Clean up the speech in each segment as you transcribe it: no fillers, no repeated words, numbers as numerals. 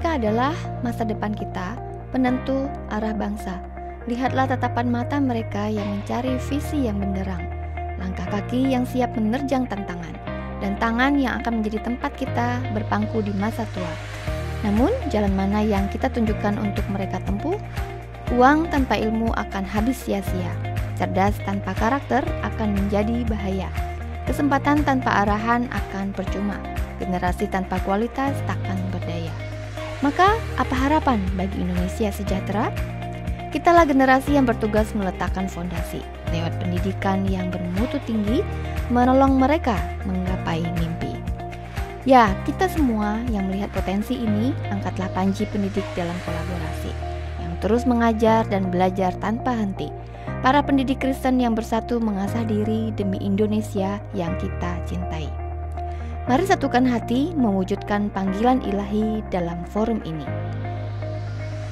Mereka adalah masa depan kita, penentu arah bangsa. Lihatlah tatapan mata mereka yang mencari visi yang benderang, langkah kaki yang siap menerjang tantangan, dan tangan yang akan menjadi tempat kita berpangku di masa tua. Namun, jalan mana yang kita tunjukkan untuk mereka tempuh? Uang tanpa ilmu akan habis sia-sia. Cerdas tanpa karakter akan menjadi bahaya. Kesempatan tanpa arahan akan percuma. Generasi tanpa kualitas takkan berdaya. Maka, apa harapan bagi Indonesia sejahtera? Kitalah generasi yang bertugas meletakkan fondasi lewat pendidikan yang bermutu tinggi, menolong mereka menggapai mimpi. Ya, kita semua yang melihat potensi ini, angkatlah panji pendidik dalam kolaborasi, yang terus mengajar dan belajar tanpa henti. Para pendidik Kristen yang bersatu mengasah diri demi Indonesia yang kita cintai. Mari satukan hati mewujudkan panggilan ilahi dalam forum ini.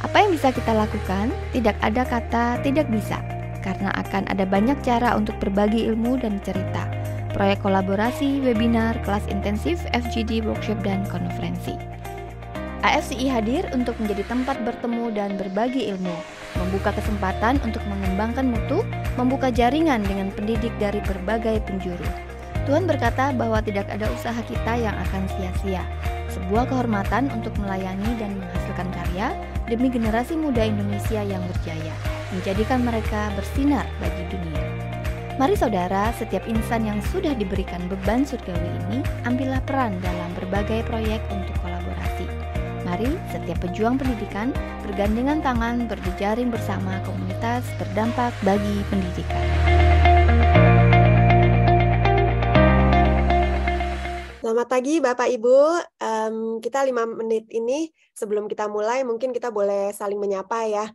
Apa yang bisa kita lakukan? Tidak ada kata tidak bisa, karena akan ada banyak cara untuk berbagi ilmu dan cerita. Proyek kolaborasi, webinar, kelas intensif, FGD, workshop, dan konferensi. AFCI hadir untuk menjadi tempat bertemu dan berbagi ilmu, membuka kesempatan untuk mengembangkan mutu, membuka jaringan dengan pendidik dari berbagai penjuru. Tuhan berkata bahwa tidak ada usaha kita yang akan sia-sia. Sebuah kehormatan untuk melayani dan menghasilkan karya demi generasi muda Indonesia yang berjaya, menjadikan mereka bersinar bagi dunia. Mari saudara, setiap insan yang sudah diberikan beban surgawi ini, ambillah peran dalam berbagai proyek untuk kolaborasi. Mari setiap pejuang pendidikan bergandengan tangan berjejaring bersama komunitas berdampak bagi pendidikan. Selamat pagi Bapak Ibu, kita 5 menit ini sebelum kita mulai mungkin kita boleh saling menyapa ya.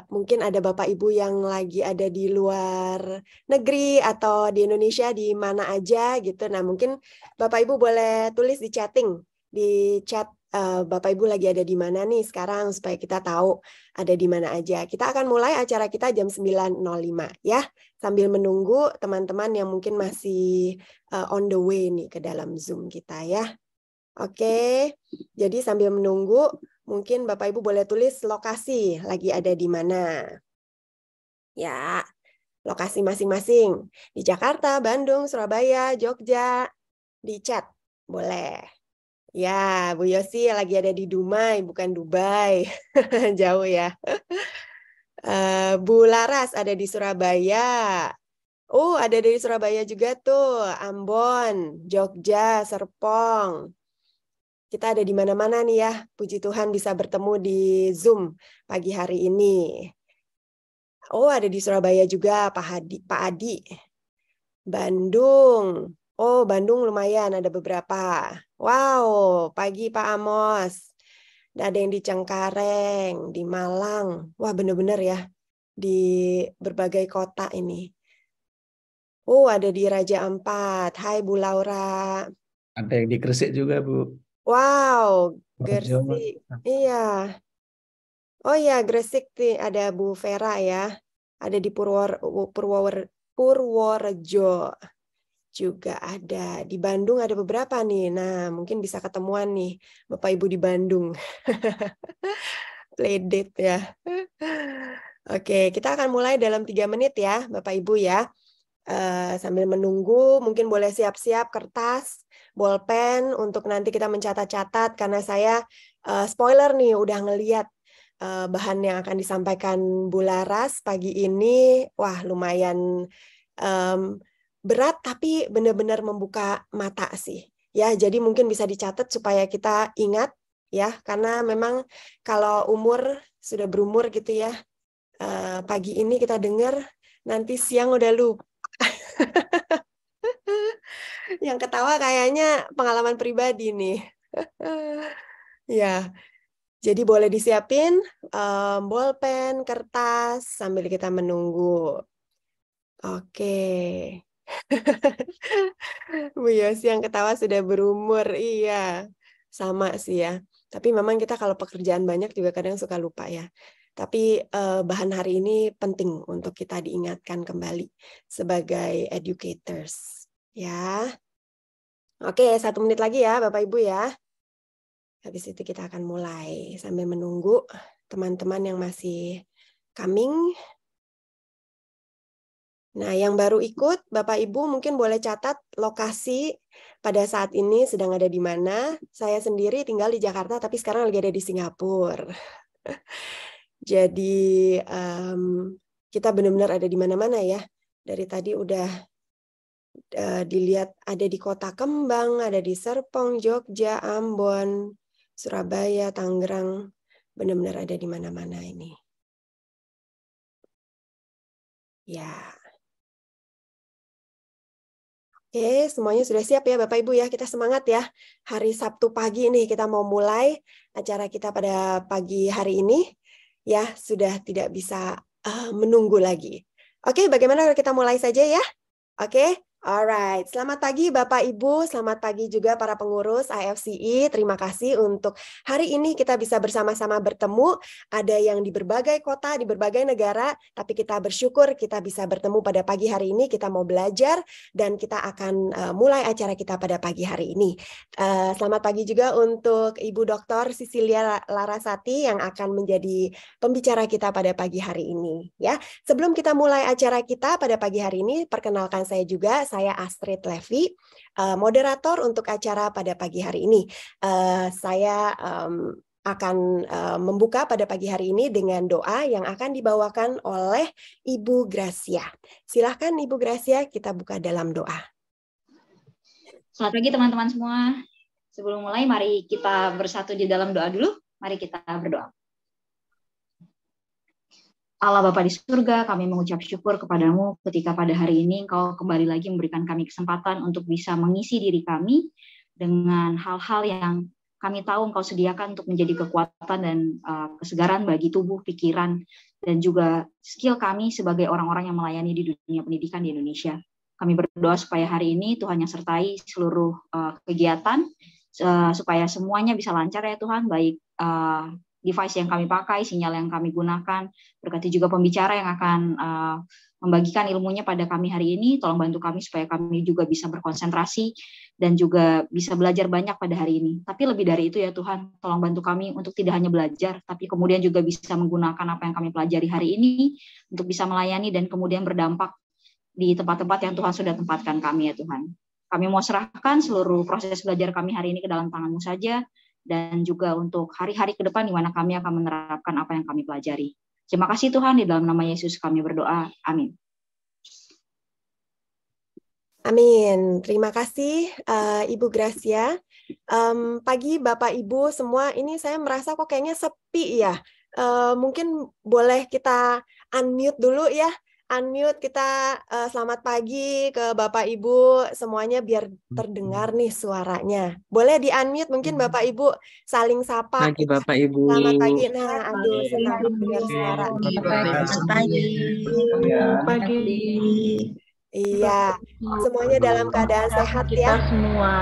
Mungkin ada Bapak Ibu yang lagi ada di luar negeri atau di Indonesia di mana aja gitu. Nah mungkin Bapak Ibu boleh tulis di chatting, di chat Bapak Ibu lagi ada di mana nih sekarang supaya kita tahu ada di mana aja. Kita akan mulai acara kita jam 9.05 ya. Sambil menunggu teman-teman yang mungkin masih on the way nih ke dalam Zoom kita ya. Oke, jadi sambil menunggu mungkin Bapak Ibu boleh tulis lokasi lagi ada di mana. Ya, lokasi masing-masing. Di Jakarta, Bandung, Surabaya, Jogja, di chat boleh. Ya, Bu Yosi lagi ada di Dumai, bukan Dubai. Jauh ya. Bu Laras ada di Surabaya. Oh, ada dari Surabaya juga tuh. Ambon, Jogja, Serpong. Kita ada di mana-mana nih ya. Puji Tuhan bisa bertemu di Zoom pagi hari ini. Oh, ada di Surabaya juga Pak Adi. Bandung. Oh, Bandung lumayan ada beberapa. Wow, pagi Pak Amos. Ada yang di Cengkareng, di Malang. Wah, bener-bener ya. Di berbagai kota ini. Oh, ada di Raja Ampat. Hai Bu Laura. Ada yang di Gresik juga, Bu. Wow, Gresik. Iya. Oh iya, Gresik nih ada Bu Vera ya. Ada di Purworejo juga ada. Di Bandung ada beberapa nih. Nah, mungkin bisa ketemuan nih Bapak Ibu di Bandung. Playdate ya. Oke, kita akan mulai dalam 3 menit ya, Bapak Ibu ya. Sambil menunggu, mungkin boleh siap-siap kertas, bolpen untuk nanti kita mencatat-catat karena saya spoiler nih udah ngeliat bahan yang akan disampaikan Bu Laras pagi ini. Wah, lumayan berat tapi benar-benar membuka mata sih. Ya, jadi mungkin bisa dicatat supaya kita ingat ya, karena memang kalau sudah berumur gitu ya, pagi ini kita dengar, nanti siang udah lupa. Yang ketawa kayaknya pengalaman pribadi nih. Ya, jadi boleh disiapin bolpen, kertas sambil kita menunggu. Oke. Bu Yosi yang ketawa sudah berumur, iya. Sama sih ya. Tapi memang kita kalau pekerjaan banyak juga kadang suka lupa ya. Tapi bahan hari ini penting untuk kita diingatkan kembali sebagai educators. Ya. Oke, 1 menit lagi ya Bapak Ibu ya. Habis itu kita akan mulai sambil menunggu teman-teman yang masih coming. Nah, yang baru ikut, Bapak Ibu mungkin boleh catat lokasi pada saat ini sedang ada di mana. Saya sendiri tinggal di Jakarta, tapi sekarang lagi ada di Singapura. Jadi kita benar-benar ada di mana-mana ya. Dari tadi udah dilihat ada di Kota Kembang, ada di Serpong, Jogja, Ambon, Surabaya, Tangerang. Benar-benar ada di mana-mana ini. Ya. Oke, semuanya sudah siap ya Bapak Ibu ya. Kita semangat ya. Hari Sabtu pagi nih kita mau mulai acara kita pada pagi hari ini. Ya, sudah tidak bisa menunggu lagi. Oke, bagaimana kalau kita mulai saja ya? Oke, alright. Selamat pagi Bapak Ibu, selamat pagi juga para pengurus AFCI. Terima kasih untuk hari ini kita bisa bersama-sama bertemu. Ada yang di berbagai kota, di berbagai negara, tapi kita bersyukur kita bisa bertemu pada pagi hari ini. Kita mau belajar dan kita akan mulai acara kita pada pagi hari ini. Selamat pagi juga untuk Ibu Dr. Sisilia Larasati yang akan menjadi pembicara kita pada pagi hari ini. Ya, sebelum kita mulai acara kita pada pagi hari ini, perkenalkan saya juga, saya Astrid Levi, moderator untuk acara pada pagi hari ini. Saya akan membuka pada pagi hari ini dengan doa yang akan dibawakan oleh Ibu Gracia. Silahkan Ibu Gracia, kita buka dalam doa. Selamat pagi teman-teman semua. Sebelum mulai, mari kita bersatu di dalam doa dulu. Mari kita berdoa. Allah Bapa di surga, kami mengucap syukur kepadamu ketika pada hari ini Engkau kembali lagi memberikan kami kesempatan untuk bisa mengisi diri kami dengan hal-hal yang kami tahu Engkau sediakan untuk menjadi kekuatan dan kesegaran bagi tubuh, pikiran, dan juga skill kami sebagai orang-orang yang melayani di dunia pendidikan di Indonesia. Kami berdoa supaya hari ini Tuhan yang sertai seluruh kegiatan, supaya semuanya bisa lancar ya Tuhan, baik device yang kami pakai, sinyal yang kami gunakan, berkati juga pembicara yang akan membagikan ilmunya pada kami hari ini. Tolong bantu kami supaya kami juga bisa berkonsentrasi dan juga bisa belajar banyak pada hari ini. Tapi lebih dari itu ya Tuhan, tolong bantu kami untuk tidak hanya belajar, tapi kemudian juga bisa menggunakan apa yang kami pelajari hari ini untuk bisa melayani dan kemudian berdampak di tempat-tempat yang Tuhan sudah tempatkan kami ya Tuhan. Kami mau serahkan seluruh proses belajar kami hari ini ke dalam tangan-Mu saja, dan juga untuk hari-hari ke depan di mana kami akan menerapkan apa yang kami pelajari. Terima kasih Tuhan, di dalam nama Yesus kami berdoa. Amin. Amin. Terima kasih Ibu Gracia. Pagi Bapak Ibu semua, ini saya merasa kok kayaknya sepi ya. Mungkin boleh kita unmute dulu ya. Unmute kita, selamat pagi ke Bapak Ibu semuanya biar terdengar nih suaranya. Boleh di unmute mungkin Bapak Ibu saling sapa. Pagi Bapak Ibu. Selamat pagi. Nah, aduh senang dengar suara. Selamat pagi. Pagi. Iya, semuanya dalam keadaan sehat ya. Semua.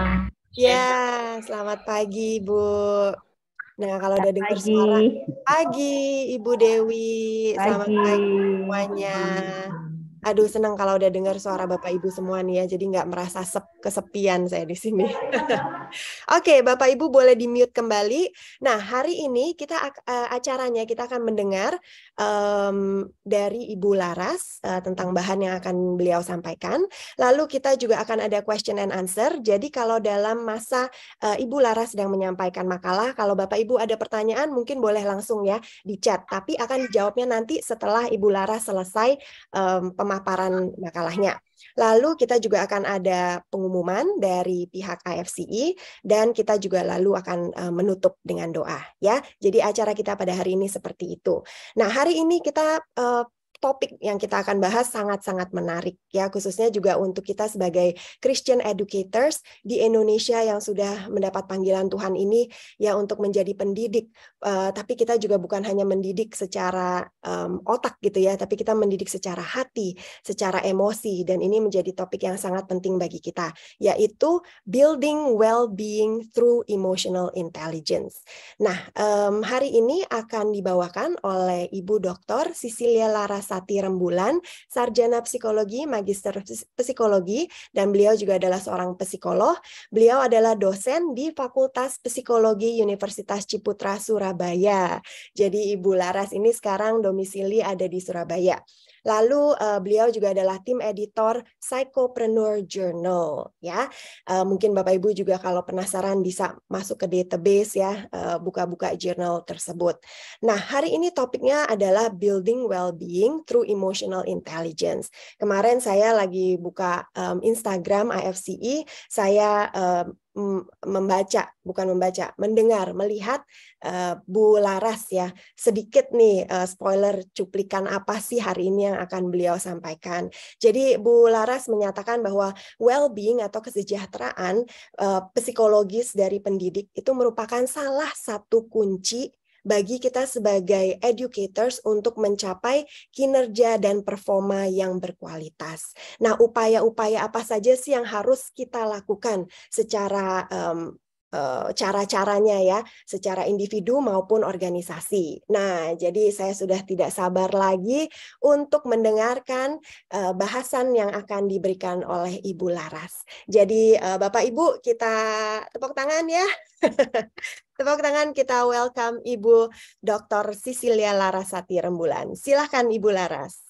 Ya, selamat pagi Bu. Nah, kalau udah dengar suara, pagi Ibu Dewi, selamat pagi semuanya. Aduh, senang kalau udah dengar suara Bapak Ibu semua nih ya, jadi nggak merasa kesepian saya di sini. Oke, Bapak Ibu boleh di-mute kembali. Nah, hari ini kita acaranya kita akan mendengar dari Ibu Laras tentang bahan yang akan beliau sampaikan. Lalu kita juga akan ada question and answer. Jadi kalau dalam masa Ibu Laras sedang menyampaikan makalah, kalau Bapak Ibu ada pertanyaan mungkin boleh langsung ya di chat, tapi akan dijawabnya nanti setelah Ibu Laras selesai pemaparan makalahnya. Lalu kita juga akan ada pengumuman dari pihak AFCI dan kita juga lalu akan menutup dengan doa ya. Jadi acara kita pada hari ini seperti itu. Nah, hari ini kita topik yang kita akan bahas sangat-sangat menarik ya, khususnya juga untuk kita sebagai Christian educators di Indonesia yang sudah mendapat panggilan Tuhan ini ya untuk menjadi pendidik. Tapi kita juga bukan hanya mendidik secara otak gitu ya, tapi kita mendidik secara hati, secara emosi, dan ini menjadi topik yang sangat penting bagi kita, yaitu building well-being through emotional intelligence. Nah, hari ini akan dibawakan oleh Ibu Dr. Sisilia Larasati Larasati Rembulan, sarjana psikologi, magister psikologi, dan beliau juga adalah seorang psikolog. Beliau adalah dosen di Fakultas Psikologi Universitas Ciputra, Surabaya. Jadi Ibu Laras ini sekarang domisili ada di Surabaya. Lalu beliau juga adalah tim editor Psychopreneur Journal, ya. Mungkin Bapak Ibu juga kalau penasaran bisa masuk ke database ya, buka-buka jurnal tersebut. Nah, hari ini topiknya adalah building well-being through emotional intelligence. Kemarin saya lagi buka Instagram AFCI, saya mendengar, melihat Bu Laras ya, sedikit nih spoiler cuplikan apa sih hari ini yang akan beliau sampaikan. Jadi Bu Laras menyatakan bahwa well-being atau kesejahteraan psikologis dari pendidik itu merupakan salah satu kunci bagi kita sebagai educators untuk mencapai kinerja dan performa yang berkualitas. Nah, upaya-upaya apa saja sih yang harus kita lakukan secara cara-caranya ya, secara individu maupun organisasi. Nah, jadi saya sudah tidak sabar lagi untuk mendengarkan bahasan yang akan diberikan oleh Ibu Laras. Jadi Bapak Ibu, kita tepuk tangan ya. Tepuk tangan, kita welcome Ibu Dr. Cecilia Larasati Rembulan. Silahkan Ibu Laras.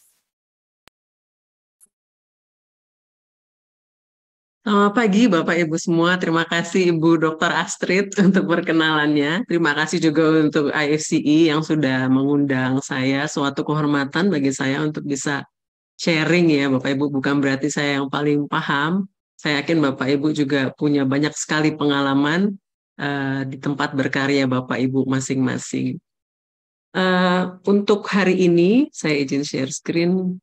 Selamat pagi Bapak Ibu semua, terima kasih Ibu Dr. Astrid untuk perkenalannya. Terima kasih juga untuk AFCI yang sudah mengundang saya, suatu kehormatan bagi saya untuk bisa sharing ya Bapak Ibu, bukan berarti saya yang paling paham. Saya yakin Bapak Ibu juga punya banyak sekali pengalaman di tempat berkarya Bapak Ibu masing-masing. Untuk hari ini, saya izin share screen.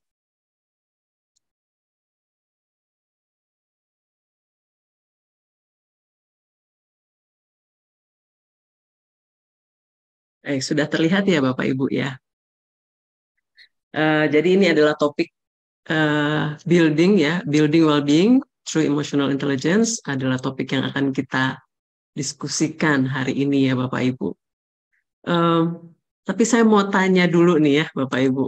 Sudah terlihat ya Bapak Ibu ya. Jadi ini adalah topik building ya, building well-being through emotional intelligence adalah topik yang akan kita diskusikan hari ini ya Bapak Ibu. Tapi saya mau tanya dulu nih ya Bapak Ibu.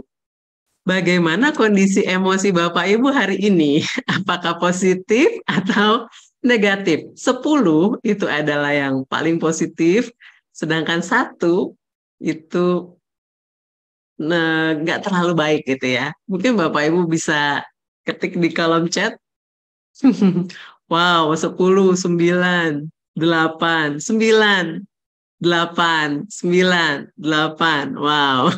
Bagaimana kondisi emosi Bapak Ibu hari ini? Apakah positif atau negatif? 10 itu adalah yang paling positif, sedangkan 1 itu nggak terlalu baik gitu ya. Mungkin Bapak Ibu bisa ketik di kolom chat. Wow, 10, 9, 8, 9, 8, 9, 8. Wow.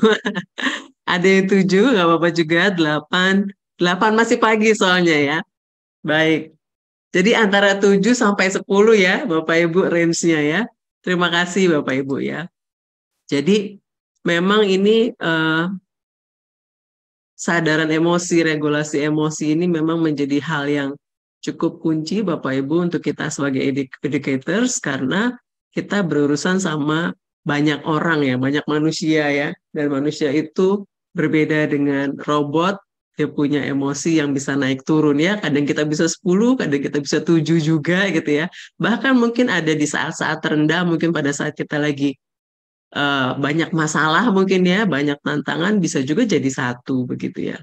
Ada yang 7, nggak apa-apa juga. 8 masih pagi soalnya ya. Baik. Jadi antara 7 sampai 10 ya, Bapak Ibu range-nya ya. Terima kasih Bapak Ibu ya. Jadi memang ini sadaran emosi, regulasi emosi ini memang menjadi hal yang cukup kunci Bapak Ibu untuk kita sebagai educators, karena kita berurusan sama banyak orang ya, banyak manusia ya, dan manusia itu berbeda dengan robot, dia punya emosi yang bisa naik turun ya, kadang kita bisa 10, kadang kita bisa 7 juga gitu ya, bahkan mungkin ada di saat-saat terendah, mungkin pada saat kita lagi banyak masalah mungkin ya, banyak tantangan, bisa juga jadi 1 begitu ya.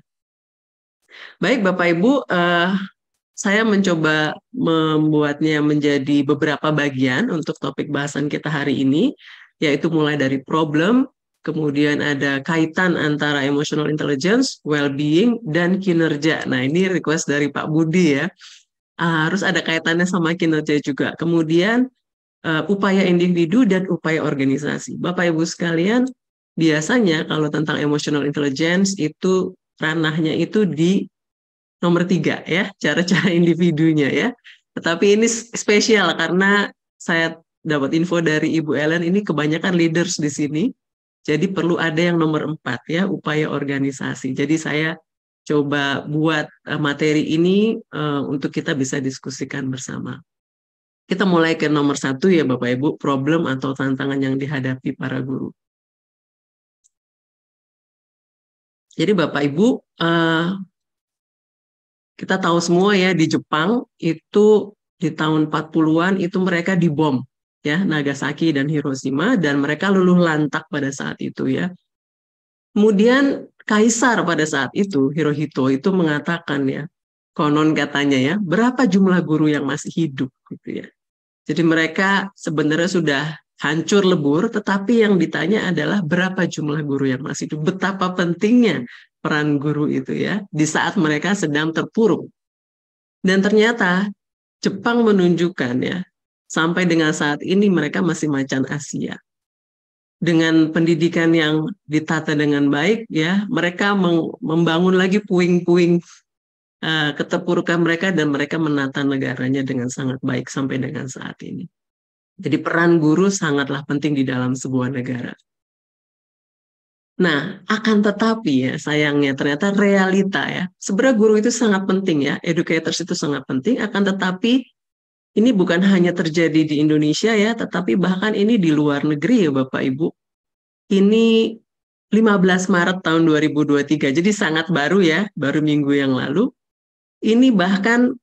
Baik Bapak Ibu, saya mencoba membuatnya menjadi beberapa bagian untuk topik bahasan kita hari ini, yaitu mulai dari problem, kemudian ada kaitan antara emotional intelligence, well-being, dan kinerja. Nah ini request dari Pak Budi ya, harus ada kaitannya sama kinerja juga. Kemudian upaya individu dan upaya organisasi. Bapak Ibu sekalian, biasanya kalau tentang emotional intelligence itu ranahnya itu di nomor 3 ya, cara-cara individunya ya. Tetapi ini spesial karena saya dapat info dari Ibu Ellen, ini kebanyakan leaders di sini. Jadi perlu ada yang nomor 4 ya, upaya organisasi. Jadi saya coba buat materi ini untuk kita bisa diskusikan bersama. Kita mulai ke nomor 1 ya Bapak Ibu, problem atau tantangan yang dihadapi para guru. Jadi Bapak Ibu, kita tahu semua ya di Jepang itu di tahun 40-an itu mereka dibom ya, Nagasaki dan Hiroshima, dan mereka luluh lantak pada saat itu ya. Kemudian Kaisar pada saat itu, Hirohito itu mengatakan ya, konon katanya ya, berapa jumlah guru yang masih hidup gitu ya. Jadi mereka sebenarnya sudah hancur lebur, tetapi yang ditanya adalah berapa jumlah guru yang masih hidup. Betapa pentingnya peran guru itu ya, di saat mereka sedang terpuruk. Dan ternyata Jepang menunjukkan ya, sampai dengan saat ini mereka masih macan Asia. Dengan pendidikan yang ditata dengan baik ya, mereka membangun lagi puing-puing keterpurukan mereka, dan mereka menata negaranya dengan sangat baik sampai dengan saat ini. Jadi peran guru sangatlah penting di dalam sebuah negara. Nah, akan tetapi ya sayangnya ternyata realita ya, sebenarnya guru itu sangat penting ya, educators itu sangat penting, akan tetapi ini bukan hanya terjadi di Indonesia ya, tetapi bahkan ini di luar negeri ya Bapak Ibu. Ini 15 Maret tahun 2023, jadi sangat baru ya, baru minggu yang lalu. Ini bahkan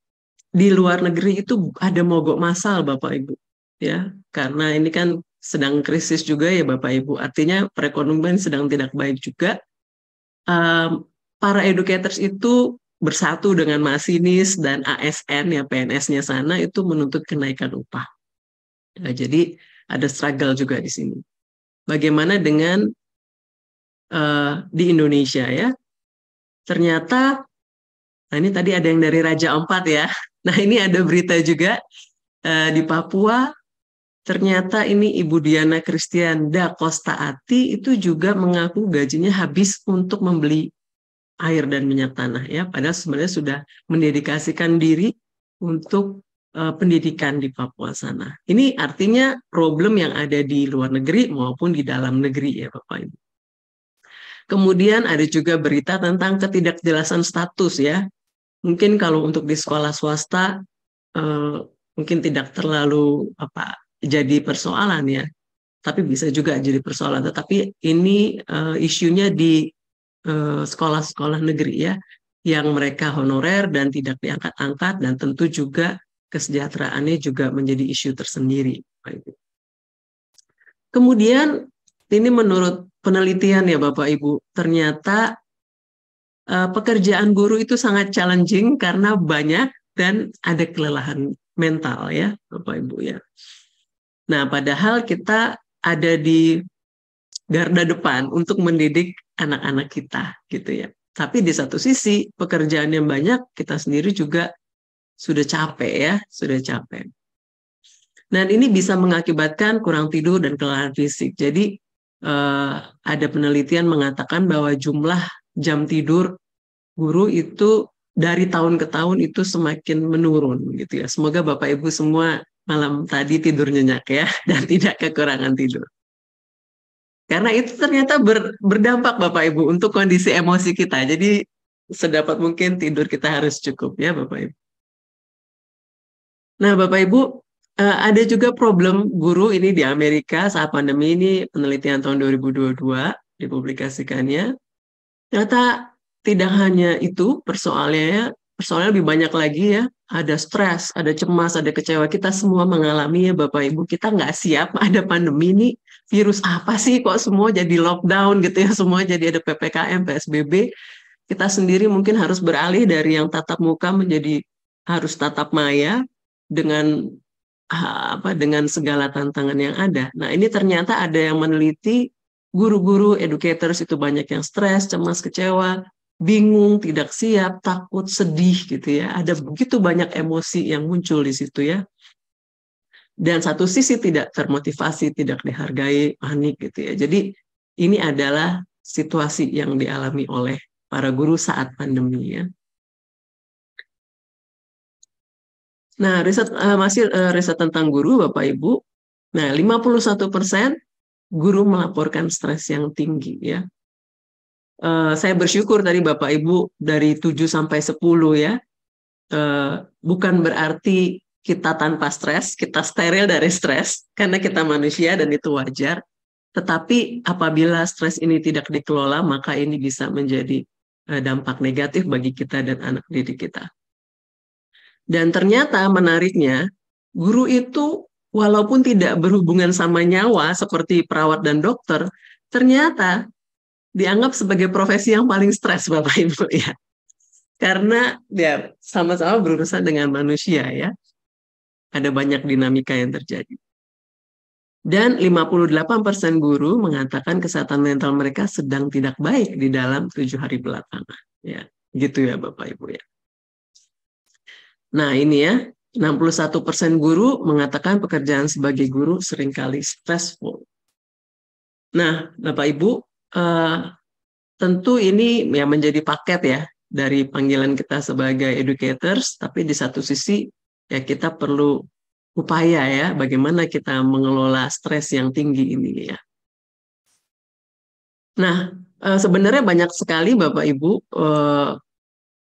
di luar negeri itu ada mogok massal Bapak Ibu ya, karena ini kan sedang krisis juga ya Bapak Ibu, artinya perekonomian sedang tidak baik juga. Para educators itu bersatu dengan masinis dan ASN ya, PNS-nya sana itu menuntut kenaikan upah. Nah, jadi ada struggle juga di sini. Bagaimana dengan di Indonesia ya? Ternyata nah ini tadi ada yang dari Raja Ampat ya. Nah ini ada berita juga di Papua. Ternyata ini Ibu Diana Kristianda Kostaati itu juga mengaku gajinya habis untuk membeli air dan minyak tanah ya. Padahal sebenarnya sudah mendedikasikan diri untuk pendidikan di Papua sana. Ini artinya problem yang ada di luar negeri maupun di dalam negeri ya Bapak Ibu. Kemudian ada juga berita tentang ketidakjelasan status ya. Mungkin kalau untuk di sekolah swasta mungkin tidak terlalu jadi persoalan ya, tapi bisa juga jadi persoalan. Tetapi ini isunya di sekolah-sekolah negeri ya, yang mereka honorer dan tidak diangkat-angkat, dan tentu juga kesejahteraannya juga menjadi isu tersendiri. Kemudian ini menurut penelitian ya Bapak Ibu, ternyata pekerjaan guru itu sangat challenging karena banyak dan ada kelelahan mental ya Bapak Ibu ya. Nah, padahal kita ada di garda depan untuk mendidik anak-anak kita gitu ya. Tapi di satu sisi pekerjaan yang banyak, kita sendiri juga sudah capek ya, sudah capek. Dan ini bisa mengakibatkan kurang tidur dan kelelahan fisik. Jadi ada penelitian mengatakan bahwa jumlah jam tidur guru itu dari tahun ke tahun itu semakin menurun gitu ya. Semoga Bapak Ibu semua malam tadi tidur nyenyak ya dan tidak kekurangan tidur. Karena itu ternyata berdampak Bapak Ibu untuk kondisi emosi kita. Jadi sedapat mungkin tidur kita harus cukup ya Bapak Ibu. Nah Bapak Ibu, ada juga problem guru ini di Amerika saat pandemi ini, penelitian tahun 2022 dipublikasikannya. Ternyata tidak hanya itu persoalannya lebih banyak lagi ya. Ada stres, ada cemas, ada kecewa. Kita semua mengalami ya Bapak Ibu. Kita nggak siap ada pandemi ini. Virus apa sih kok semua jadi lockdown gitu ya. Semua jadi ada PPKM, PSBB. Kita sendiri mungkin harus beralih dari yang tatap muka menjadi harus tatap maya dengan segala tantangan yang ada. Nah ini ternyata ada yang meneliti guru-guru, educators itu banyak yang stres, cemas, kecewa, bingung, tidak siap, takut, sedih gitu ya. Ada begitu banyak emosi yang muncul di situ ya. Dan satu sisi tidak termotivasi, tidak dihargai, panik gitu ya. Jadi ini adalah situasi yang dialami oleh para guru saat pandemi ya. Nah, riset tentang guru Bapak Ibu. Nah, 51% guru melaporkan stres yang tinggi ya. Saya bersyukur tadi Bapak Ibu dari 7 sampai 10 ya. Bukan berarti kita tanpa stres, kita steril dari stres karena kita manusia dan itu wajar. Tetapi apabila stres ini tidak dikelola, maka ini bisa menjadi dampak negatif bagi kita dan anak didik kita. Dan ternyata menariknya, guru itu walaupun tidak berhubungan sama nyawa seperti perawat dan dokter, ternyata dianggap sebagai profesi yang paling stres Bapak Ibu ya. Karena ya sama-sama berurusan dengan manusia ya. Ada banyak dinamika yang terjadi. Dan 58% guru mengatakan kesehatan mental mereka sedang tidak baik di dalam 7 hari belakangan. Ya, gitu ya Bapak Ibu ya. Nah ini ya, 61% guru mengatakan pekerjaan sebagai guru seringkali stressful. Nah Bapak Ibu, tentu ini ya menjadi paket ya dari panggilan kita sebagai educators, tapi di satu sisi ya kita perlu upaya ya bagaimana kita mengelola stres yang tinggi ini ya. Nah, sebenarnya banyak sekali Bapak Ibu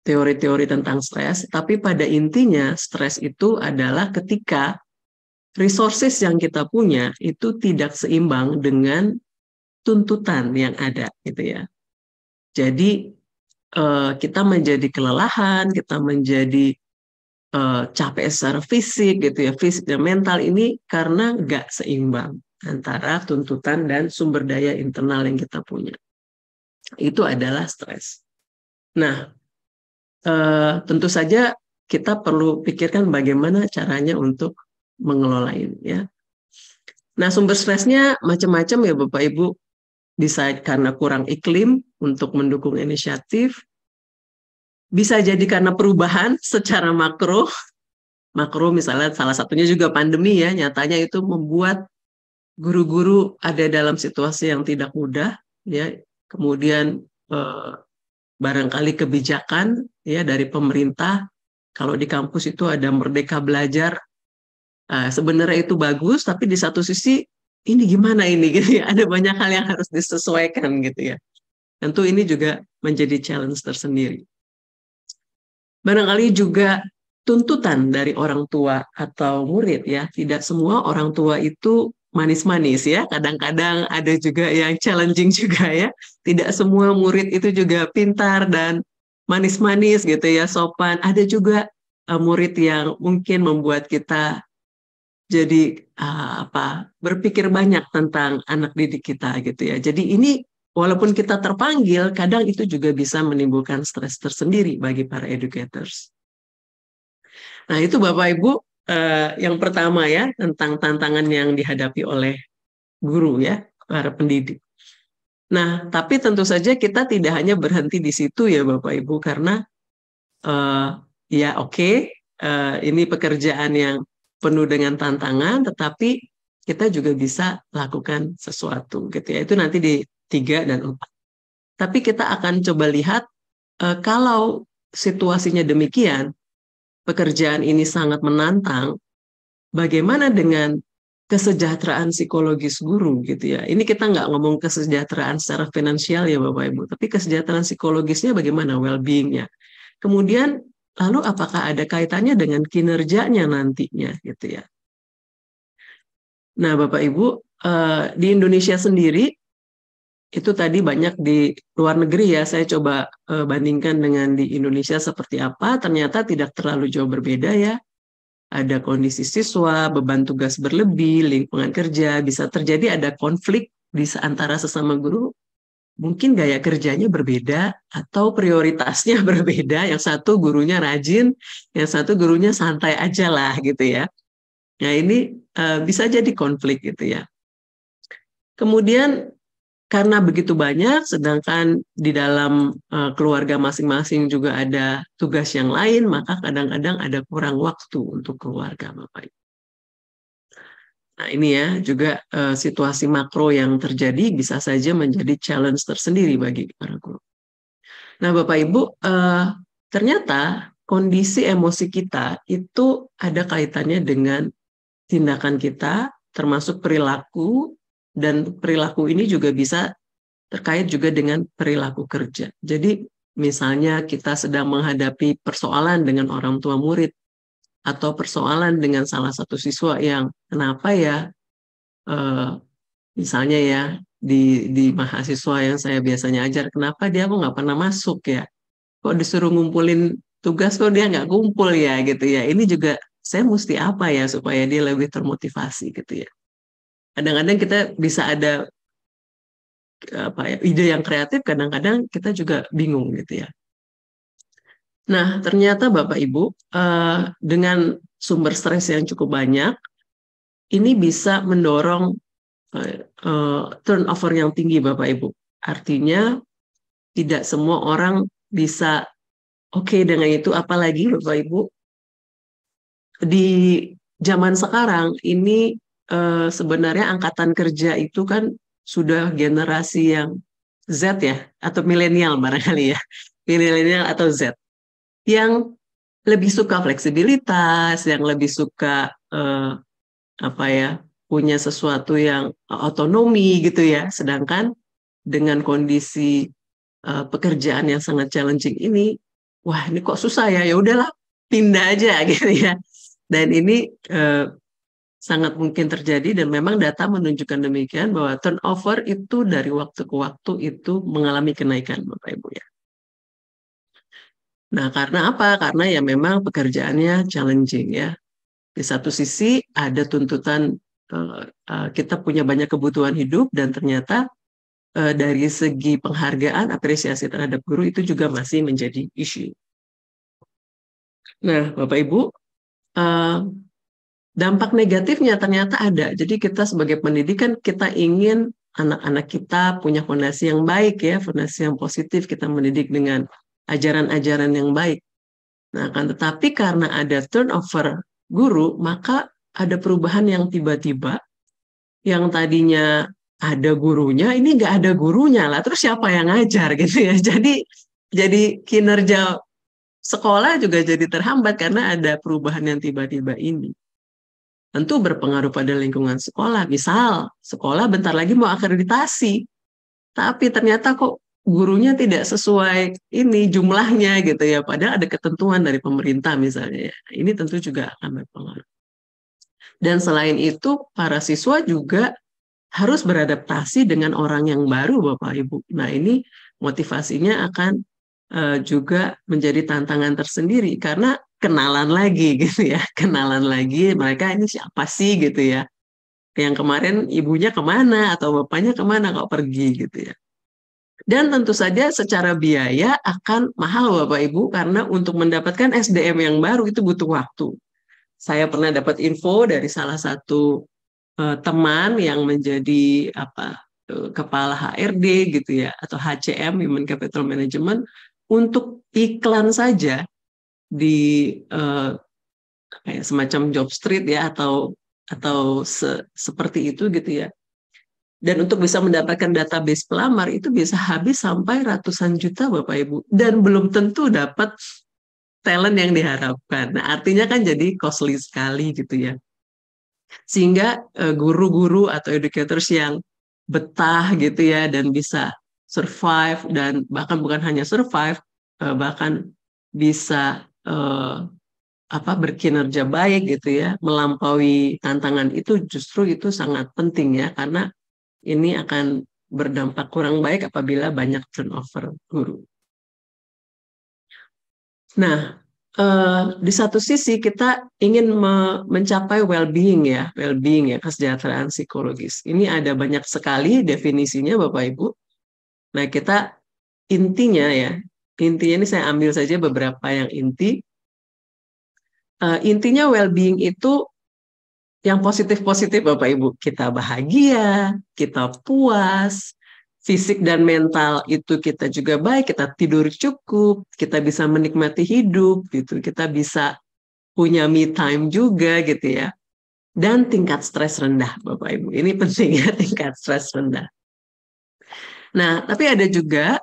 teori-teori tentang stres, tapi pada intinya stres itu adalah ketika resources yang kita punya itu tidak seimbang dengan tuntutan yang ada gitu ya. Jadi kita menjadi kelelahan, kita menjadi capek secara fisik gitu ya, fisik dan mental ini karena nggak seimbang antara tuntutan dan sumber daya internal yang kita punya. Itu adalah stres. Nah, tentu saja kita perlu pikirkan bagaimana caranya untuk mengelola ini ya. Nah, sumber stresnya macam-macam ya Bapak Ibu. Bisa karena kurang iklim untuk mendukung inisiatif. Bisa jadi karena perubahan secara makro misalnya salah satunya juga pandemi ya, nyatanya itu membuat guru-guru ada dalam situasi yang tidak mudah ya. Kemudian barangkali kebijakan ya dari pemerintah, kalau di kampus itu ada Merdeka Belajar, sebenarnya itu bagus, tapi di satu sisi ini gimana ini gitu ya, ada banyak hal yang harus disesuaikan gitu ya. Tentu ini juga menjadi challenge tersendiri. Barangkali juga tuntutan dari orang tua atau murid ya. Tidak semua orang tua itu manis-manis ya. Kadang-kadang ada juga yang challenging juga ya. Tidak semua murid itu juga pintar dan manis-manis gitu ya, sopan. Ada juga murid yang mungkin membuat kita jadi berpikir banyak tentang anak didik kita gitu ya. Jadi ini walaupun kita terpanggil, kadang itu juga bisa menimbulkan stres tersendiri bagi para educators. Nah itu Bapak Ibu yang pertama ya, tentang tantangan yang dihadapi oleh guru ya, para pendidik. Nah tapi tentu saja kita tidak hanya berhenti di situ ya Bapak Ibu, karena ya oke, ini pekerjaan yang penuh dengan tantangan, tetapi kita juga bisa lakukan sesuatu gitu ya. Itu nanti di 3 dan 4. Tapi kita akan coba lihat kalau situasinya demikian, pekerjaan ini sangat menantang, bagaimana dengan kesejahteraan psikologis guru gitu ya. Ini kita nggak ngomong kesejahteraan secara finansial ya Bapak Ibu, tapi kesejahteraan psikologisnya bagaimana, well-being-nya. Kemudian lalu apakah ada kaitannya dengan kinerjanya nantinya gitu ya. Nah Bapak Ibu, di Indonesia sendiri, itu tadi banyak di luar negeri ya, saya coba bandingkan dengan di Indonesia seperti apa, ternyata tidak terlalu jauh berbeda ya. Ada kondisi siswa, beban tugas berlebih, lingkungan kerja, bisa terjadi ada konflik di antara sesama guru. Mungkin gaya kerjanya berbeda atau prioritasnya berbeda. Yang satu gurunya rajin, yang satu gurunya santai aja lah gitu ya. Nah ini bisa jadi konflik gitu ya. Kemudian karena begitu banyak, sedangkan di dalam keluarga masing-masing juga ada tugas yang lain, maka kadang-kadang ada kurang waktu untuk keluarga Bapak Ibu. Nah ini ya juga situasi makro yang terjadi bisa saja menjadi challenge tersendiri bagi para guru. Nah Bapak Ibu, ternyata kondisi emosi kita itu ada kaitannya dengan tindakan kita, termasuk perilaku, dan perilaku ini juga bisa terkait juga dengan perilaku kerja. Jadi misalnya kita sedang menghadapi persoalan dengan orang tua murid, atau persoalan dengan salah satu siswa yang kenapa ya, misalnya ya di mahasiswa yang saya biasanya ajar, kenapa dia kok nggak pernah masuk ya, kok disuruh ngumpulin tugas kok dia nggak kumpul ya gitu ya. Ini juga saya mesti apa ya supaya dia lebih termotivasi gitu ya. Kadang-kadang kita bisa ada ide yang kreatif, kadang-kadang kita juga bingung gitu ya. Nah, ternyata Bapak Ibu, dengan sumber stres yang cukup banyak, ini bisa mendorong turnover yang tinggi Bapak Ibu. Artinya tidak semua orang bisa oke dengan itu, apalagi Bapak Ibu di zaman sekarang ini sebenarnya angkatan kerja itu kan sudah generasi yang Z ya, atau milenial barangkali ya, milenial atau Z, yang lebih suka fleksibilitas, yang lebih suka punya sesuatu yang otonomi gitu ya. Sedangkan dengan kondisi pekerjaan yang sangat challenging ini, wah ini kok susah ya, ya udahlah pindah aja gitu ya. Dan ini sangat mungkin terjadi, dan memang data menunjukkan demikian bahwa turnover itu dari waktu ke waktu itu mengalami kenaikan Bapak Ibu ya. Nah, karena apa? Karena ya memang pekerjaannya challenging ya. Di satu sisi ada tuntutan kita punya banyak kebutuhan hidup, dan ternyata dari segi penghargaan, apresiasi terhadap guru itu juga masih menjadi isu. Nah, Bapak Ibu, dampak negatifnya ternyata ada. Jadi kita sebagai pendidikan, kita ingin anak-anak kita punya fondasi yang baik ya, fondasi yang positif, kita mendidik dengan ajaran-ajaran yang baik. Nah, kan tetapi karena ada turnover guru, maka ada perubahan yang tiba-tiba, yang tadinya ada gurunya, ini nggak ada gurunya lah. Terus siapa yang ngajar gitu ya? Jadi kinerja sekolah juga jadi terhambat karena ada perubahan yang tiba-tiba ini. Tentu berpengaruh pada lingkungan sekolah. Misal sekolah bentar lagi mau akreditasi, tapi ternyata kok gurunya tidak sesuai ini jumlahnya gitu ya, padahal ada ketentuan dari pemerintah misalnya ya. Ini tentu juga akan berpengaruh. Dan selain itu, para siswa juga harus beradaptasi dengan orang yang baru Bapak Ibu. Nah, ini motivasinya akan juga menjadi tantangan tersendiri, karena kenalan lagi gitu ya, kenalan lagi mereka ini siapa sih gitu ya. Yang kemarin ibunya kemana atau bapaknya kemana kok pergi gitu ya. Dan tentu saja secara biaya akan mahal Bapak Ibu, karena untuk mendapatkan SDM yang baru itu butuh waktu. Saya pernah dapat info dari salah satu teman yang menjadi kepala HRD gitu ya, atau HCM, Human Capital Management, untuk iklan saja di semacam job street ya, atau seperti itu gitu ya. Dan untuk bisa mendapatkan database pelamar itu bisa habis sampai ratusan juta Bapak Ibu, dan belum tentu dapat talent yang diharapkan. Nah, artinya kan jadi costly sekali gitu ya. Sehingga guru-guru atau educators yang betah gitu ya, dan bisa survive, dan bahkan bukan hanya survive, bahkan bisa berkinerja baik gitu ya, melampaui tantangan itu, justru itu sangat penting ya, karena ini akan berdampak kurang baik apabila banyak turnover guru. Nah, di satu sisi kita ingin mencapai well-being ya, kesejahteraan psikologis. Ini ada banyak sekali definisinya Bapak Ibu. Nah, kita intinya ini saya ambil saja beberapa yang inti. Intinya well-being itu yang positif-positif Bapak Ibu. Kita bahagia, kita puas, fisik dan mental itu kita juga baik, kita tidur cukup, kita bisa menikmati hidup gitu, kita bisa punya me time juga gitu ya. Dan tingkat stres rendah Bapak Ibu. Ini penting ya, tingkat stres rendah. Nah, tapi ada juga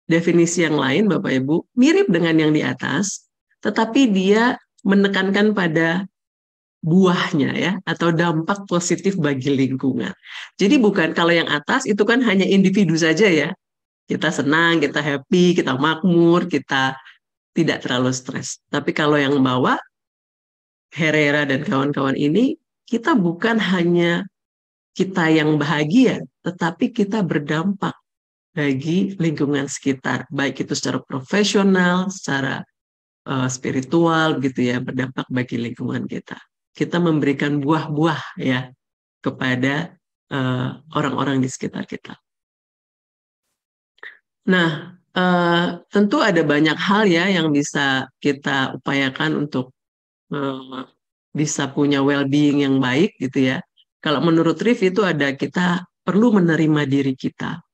definisi yang lain Bapak Ibu, mirip dengan yang di atas, tetapi dia menekankan pada buahnya ya, atau dampak positif bagi lingkungan. Jadi bukan, kalau yang atas itu kan hanya individu saja ya, kita senang, kita happy, kita makmur, kita tidak terlalu stres. Tapi kalau yang bawah, Herrera dan kawan-kawan ini, kita bukan hanya kita yang bahagia, tetapi kita berdampak bagi lingkungan sekitar, baik itu secara profesional, secara spiritual gitu ya, berdampak bagi lingkungan kita. Kita memberikan buah-buah ya kepada orang-orang di sekitar kita. Nah, tentu ada banyak hal ya yang bisa kita upayakan untuk bisa punya well-being yang baik gitu ya. Kalau menurut Rif itu ada kita perlu menerima diri kita.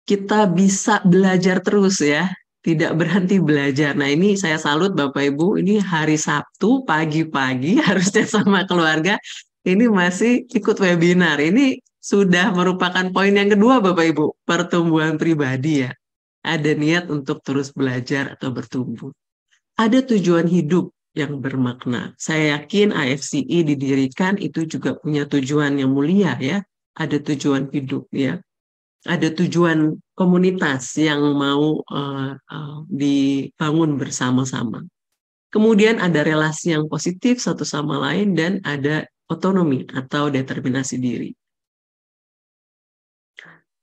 Kita bisa belajar terus ya, tidak berhenti belajar. Nah ini saya salut Bapak Ibu, ini hari Sabtu pagi-pagi harusnya sama keluarga, ini masih ikut webinar. Ini sudah merupakan poin yang kedua Bapak Ibu, pertumbuhan pribadi ya. Ada niat untuk terus belajar atau bertumbuh. Ada tujuan hidup yang bermakna. Saya yakin AFCI didirikan itu juga punya tujuan yang mulia ya. Ada tujuan hidup ya. Ada tujuan komunitas yang mau dibangun bersama-sama. Kemudian ada relasi yang positif satu sama lain dan ada otonomi atau determinasi diri.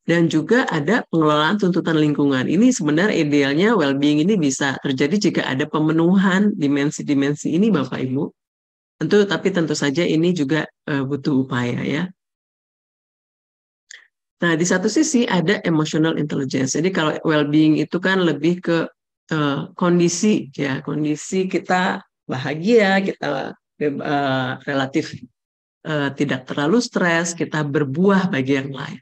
Dan juga ada pengelolaan tuntutan lingkungan. Ini sebenarnya idealnya well-being ini bisa terjadi jika ada pemenuhan dimensi-dimensi ini Bapak Ibu. Tapi tentu saja ini juga butuh upaya ya. Nah, di satu sisi ada emotional intelligence. Jadi kalau well-being itu kan lebih ke kondisi ya, kondisi kita bahagia, kita relatif tidak terlalu stres, kita berbuah bagi yang lain.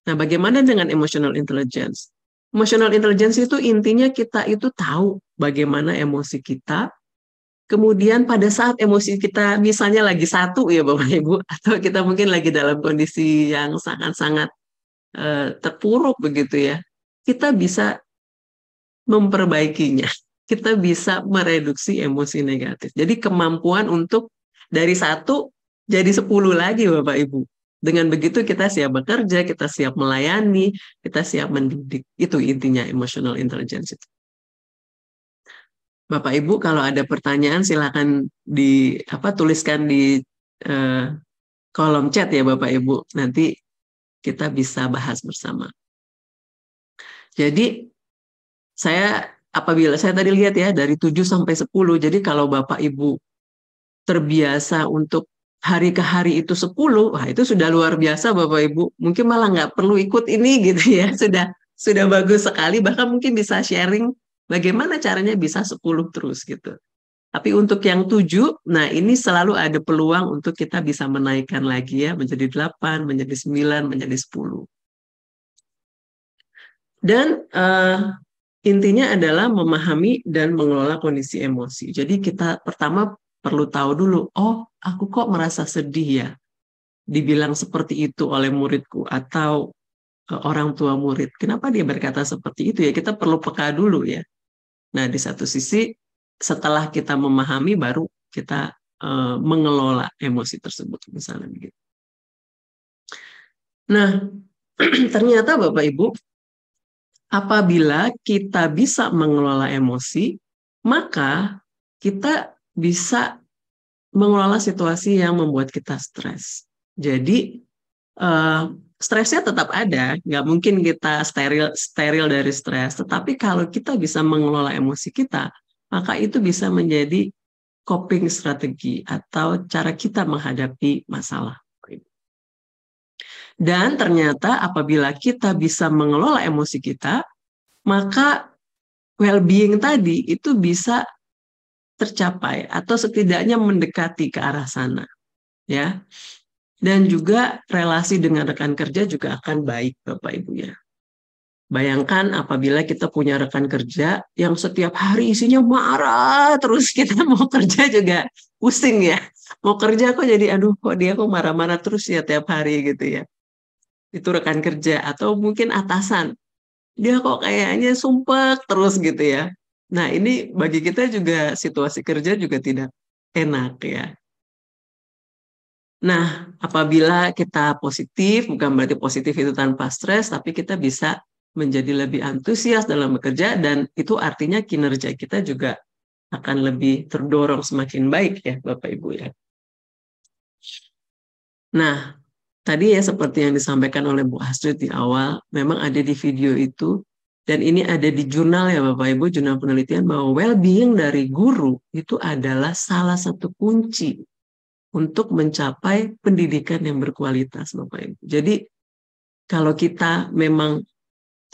Nah, bagaimana dengan emotional intelligence? Emotional intelligence itu intinya kita itu tahu bagaimana emosi kita. Kemudian pada saat emosi kita misalnya lagi satu ya Bapak Ibu, atau kita mungkin lagi dalam kondisi yang sangat-sangat terpuruk begitu ya, kita bisa memperbaikinya. Kita bisa mereduksi emosi negatif. Jadi kemampuan untuk dari 1 jadi 10 lagi Bapak Ibu. Dengan begitu kita siap bekerja, kita siap melayani, kita siap mendidik. Itu intinya emotional intelligence itu. Bapak Ibu kalau ada pertanyaan silakan tuliskan di kolom chat ya Bapak Ibu. Nanti kita bisa bahas bersama. Jadi apabila saya tadi lihat ya dari 7 sampai 10, jadi kalau Bapak Ibu terbiasa untuk hari ke hari itu 10, wah itu sudah luar biasa Bapak Ibu. Mungkin malah nggak perlu ikut ini gitu ya. Sudah bagus sekali, bahkan mungkin bisa sharing bagaimana caranya bisa 10 terus gitu. Tapi untuk yang 7, nah ini selalu ada peluang untuk kita bisa menaikkan lagi ya, menjadi 8, menjadi 9, menjadi 10. Dan intinya adalah memahami dan mengelola kondisi emosi. Jadi kita pertama perlu tahu dulu, oh aku kok merasa sedih ya, dibilang seperti itu oleh muridku atau orang tua murid. Kenapa dia berkata seperti itu ya? Kita perlu peka dulu ya. Nah di satu sisi setelah kita memahami baru kita mengelola emosi tersebut misalnya begitu. Nah ternyata Bapak Ibu, apabila kita bisa mengelola emosi, maka kita bisa mengelola situasi yang membuat kita stres. Jadi stresnya tetap ada, nggak mungkin kita steril dari stres. Tetapi kalau kita bisa mengelola emosi kita, maka itu bisa menjadi coping strategi atau cara kita menghadapi masalah. Dan ternyata apabila kita bisa mengelola emosi kita, maka well-being tadi itu bisa tercapai atau setidaknya mendekati ke arah sana ya. Dan juga relasi dengan rekan kerja juga akan baik Bapak Ibu ya. Bayangkan apabila kita punya rekan kerja yang setiap hari isinya marah terus, kita mau kerja juga pusing ya. Mau kerja kok jadi aduh kok dia kok marah-marah terus ya tiap hari gitu ya. Itu rekan kerja. Atau mungkin atasan, dia kok kayaknya sumpek terus gitu ya. Nah ini bagi kita juga situasi kerja juga tidak enak ya. Nah apabila kita positif, bukan berarti positif itu tanpa stres, tapi kita bisa menjadi lebih antusias dalam bekerja dan itu artinya kinerja kita juga akan lebih terdorong semakin baik ya Bapak Ibu ya. Nah tadi ya seperti yang disampaikan oleh Bu Astrid di awal, memang ada di video itu. Dan ini ada di jurnal ya Bapak Ibu, jurnal penelitian bahwa well-being dari guru itu adalah salah satu kunci untuk mencapai pendidikan yang berkualitas Bapak Ibu. Jadi kalau kita memang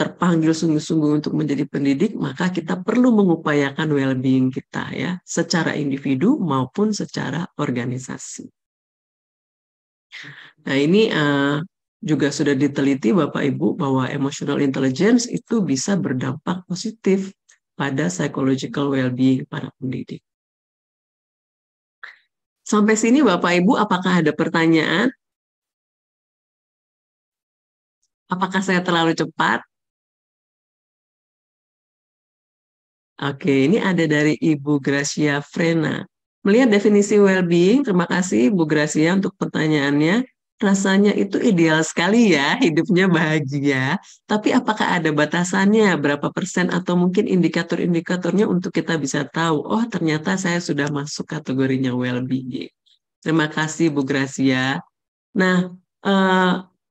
terpanggil sungguh-sungguh untuk menjadi pendidik, maka kita perlu mengupayakan well-being kita ya, secara individu maupun secara organisasi. Nah, ini juga sudah diteliti Bapak Ibu bahwa emotional intelligence itu bisa berdampak positif pada psychological well-being para pendidik. Sampai sini Bapak Ibu, apakah ada pertanyaan? Apakah saya terlalu cepat? Oke, ini ada dari Ibu Gracia Frena. Melihat definisi well-being, terima kasih Bu Gracia untuk pertanyaannya. Rasanya itu ideal sekali ya, hidupnya bahagia. Tapi apakah ada batasannya, berapa persen atau mungkin indikator-indikatornya untuk kita bisa tahu, oh ternyata saya sudah masuk kategorinya well-being. Terima kasih Bu Gracia. Nah,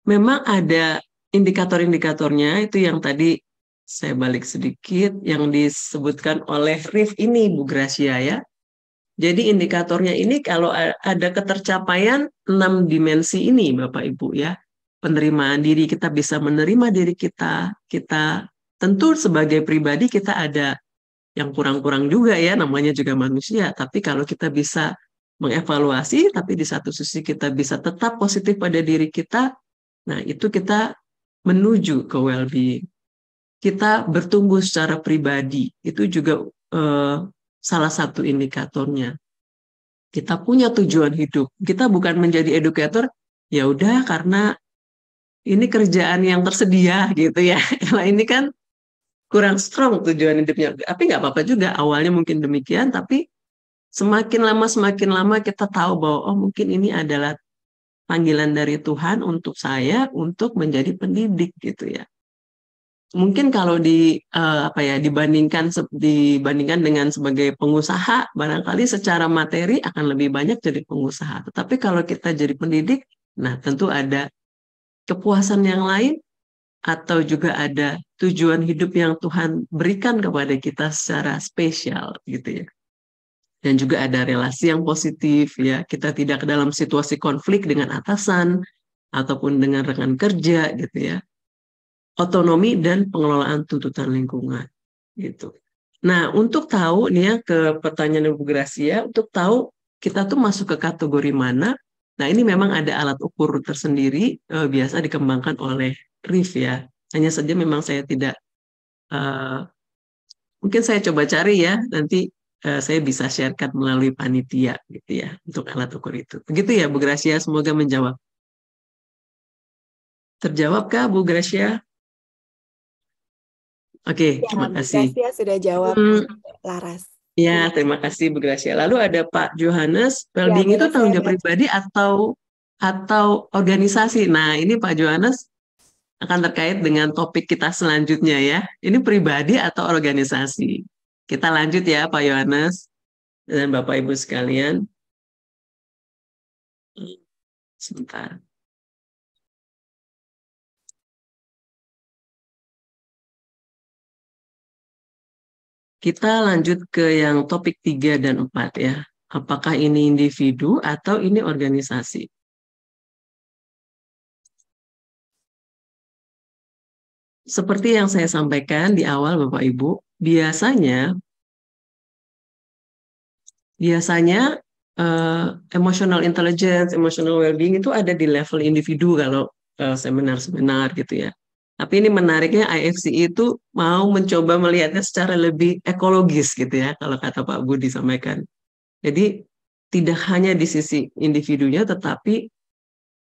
memang ada indikator-indikatornya, itu yang tadi saya balik sedikit, yang disebutkan oleh Rif ini Bu Gracia ya. Jadi indikatornya ini kalau ada ketercapaian 6 dimensi ini Bapak Ibu ya. Penerimaan diri, kita bisa menerima diri kita tentu sebagai pribadi kita ada yang kurang-kurang juga ya, namanya juga manusia. Tapi kalau kita bisa mengevaluasi, tapi di satu sisi kita bisa tetap positif pada diri kita, nah itu kita menuju ke well-being. Kita bertumbuh secara pribadi, itu juga salah satu indikatornya. Kita punya tujuan hidup. Kita bukan menjadi educator, ya udah karena ini kerjaan yang tersedia gitu ya. Kalau ini kan kurang strong tujuan hidupnya. Tapi nggak apa-apa juga, awalnya mungkin demikian, tapi semakin lama kita tahu bahwa oh mungkin ini adalah panggilan dari Tuhan untuk saya untuk menjadi pendidik gitu ya. Mungkin kalau dibandingkan dengan sebagai pengusaha, barangkali secara materi akan lebih banyak jadi pengusaha. Tetapi kalau kita jadi pendidik, nah tentu ada kepuasan yang lain atau juga ada tujuan hidup yang Tuhan berikan kepada kita secara spesial gitu ya. Dan juga ada relasi yang positif ya. Kita tidak dalam situasi konflik dengan atasan ataupun dengan rekan kerja gitu ya. Otonomi dan pengelolaan tuntutan lingkungan gitu. Nah, untuk tahu nih ya ke pertanyaan Ibu Gracia, untuk tahu kita tuh masuk ke kategori mana. Nah, ini memang ada alat ukur tersendiri biasa dikembangkan oleh RIF ya. Hanya saja memang saya tidak mungkin saya coba cari ya, nanti saya bisa sharekan melalui panitia gitu ya untuk alat ukur itu. Begitu ya Bu Gracia, semoga menjawab. Terjawabkah Bu Gracia? Oke, terima kasih. Bu Gracia sudah jawab, Laras. Ya, terima kasih Bu Gracia. Lalu ada Pak Johannes, well-being itu tanggung jawab pribadi atau organisasi. Nah, ini Pak Johannes akan terkait dengan topik kita selanjutnya ya. Ini pribadi atau organisasi. Kita lanjut ya Pak Johannes dan Bapak Ibu sekalian. Sebentar. Kita lanjut ke yang topik 3 dan 4 ya. Apakah ini individu atau ini organisasi? Seperti yang saya sampaikan di awal Bapak Ibu, biasanya emotional intelligence, emotional well-being itu ada di level individu kalau seminar-seminar gitu ya. Tapi ini menariknya IFC itu mau mencoba melihatnya secara lebih ekologis gitu ya, kalau kata Pak Budi sampaikan. Jadi tidak hanya di sisi individunya, tetapi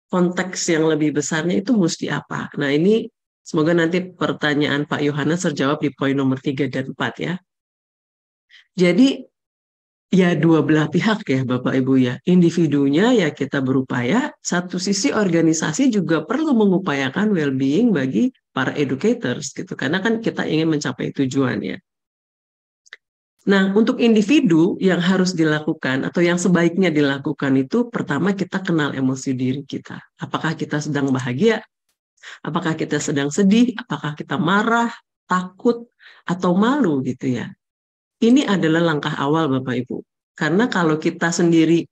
konteks yang lebih besarnya itu mesti apa. Nah ini semoga nanti pertanyaan Pak Yohanes terjawab di poin nomor 3 dan 4 ya. Jadi ya dua belah pihak ya Bapak Ibu ya. Individunya ya kita berupaya, satu sisi organisasi juga perlu mengupayakan well-being bagi para educators gitu. Karena kan kita ingin mencapai tujuan ya. Nah, untuk individu yang harus dilakukan atau yang sebaiknya dilakukan itu pertama kita kenal emosi diri kita. Apakah kita sedang bahagia? Apakah kita sedang sedih? Apakah kita marah, takut, atau malu gitu ya. Ini adalah langkah awal Bapak Ibu. Karena kalau kita sendiri,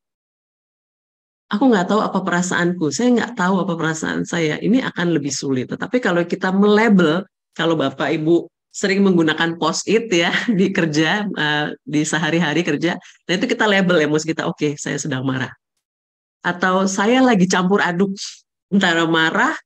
aku nggak tahu apa perasaanku, saya nggak tahu apa perasaan saya, ini akan lebih sulit. Tetapi kalau kita melabel kalau Bapak Ibu sering menggunakan post-it ya di kerja, di sehari-hari kerja, nah itu kita label emosi kita, oke, saya sedang marah. Atau saya lagi campur aduk antara marah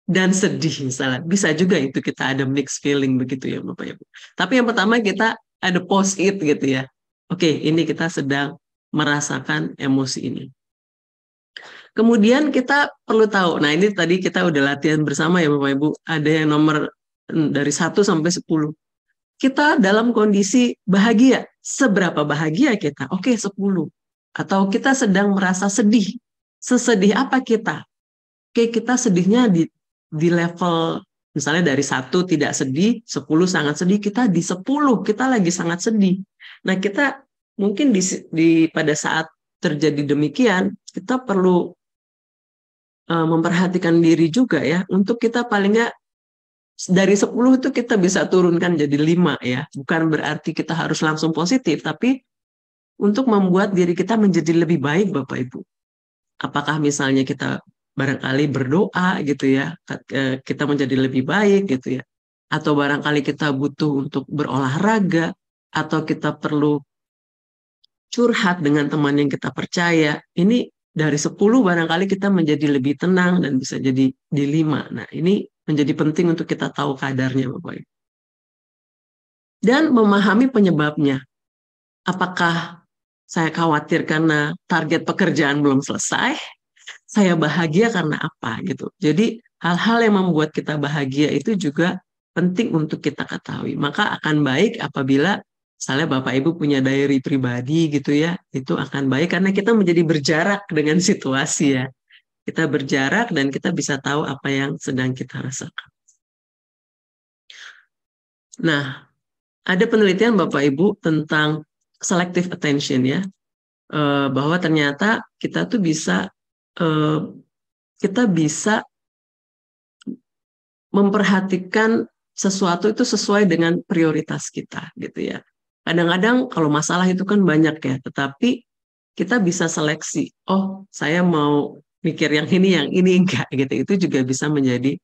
dan sedih misalnya. Bisa juga itu kita ada mixed feeling begitu ya Bapak Ibu. Tapi yang pertama kita ada post-it gitu ya. Oke, ini kita sedang merasakan emosi ini. Kemudian kita perlu tahu, nah ini tadi kita udah latihan bersama ya Bapak Ibu, ada yang nomor dari 1 sampai 10. Kita dalam kondisi bahagia, seberapa bahagia kita? Oke, 10. Atau kita sedang merasa sedih, sesedih apa kita? Oke, kita sedihnya di level, misalnya dari 1 tidak sedih, 10 sangat sedih, kita di 10, kita lagi sangat sedih. Nah kita mungkin pada saat terjadi demikian, kita perlu memperhatikan diri juga ya, untuk kita paling nggak dari 10 itu kita bisa turunkan jadi 5 ya, bukan berarti kita harus langsung positif, tapi untuk membuat diri kita menjadi lebih baik Bapak Ibu. Apakah misalnya kita barangkali berdoa gitu ya, kita menjadi lebih baik gitu ya, atau barangkali kita butuh untuk berolahraga, atau kita perlu curhat dengan teman yang kita percaya. Ini dari 10 barangkali kita menjadi lebih tenang dan bisa jadi di 5. Nah ini menjadi penting untuk kita tahu kadarnya Bapak Ibu. Dan memahami penyebabnya. Apakah saya khawatir karena target pekerjaan belum selesai? Saya bahagia karena apa gitu. Jadi hal-hal yang membuat kita bahagia itu juga penting untuk kita ketahui. Maka akan baik apabila misalnya Bapak Ibu punya diary pribadi gitu ya, itu akan baik karena kita menjadi berjarak dengan situasi ya. Kita berjarak dan kita bisa tahu apa yang sedang kita rasakan. Nah, ada penelitian Bapak Ibu tentang selective attention ya, bahwa ternyata kita tuh bisa memperhatikan sesuatu itu sesuai dengan prioritas kita gitu ya. Kadang-kadang kalau masalah itu kan banyak ya, tetapi kita bisa seleksi. Oh, saya mau mikir yang ini enggak gitu. Itu juga bisa menjadi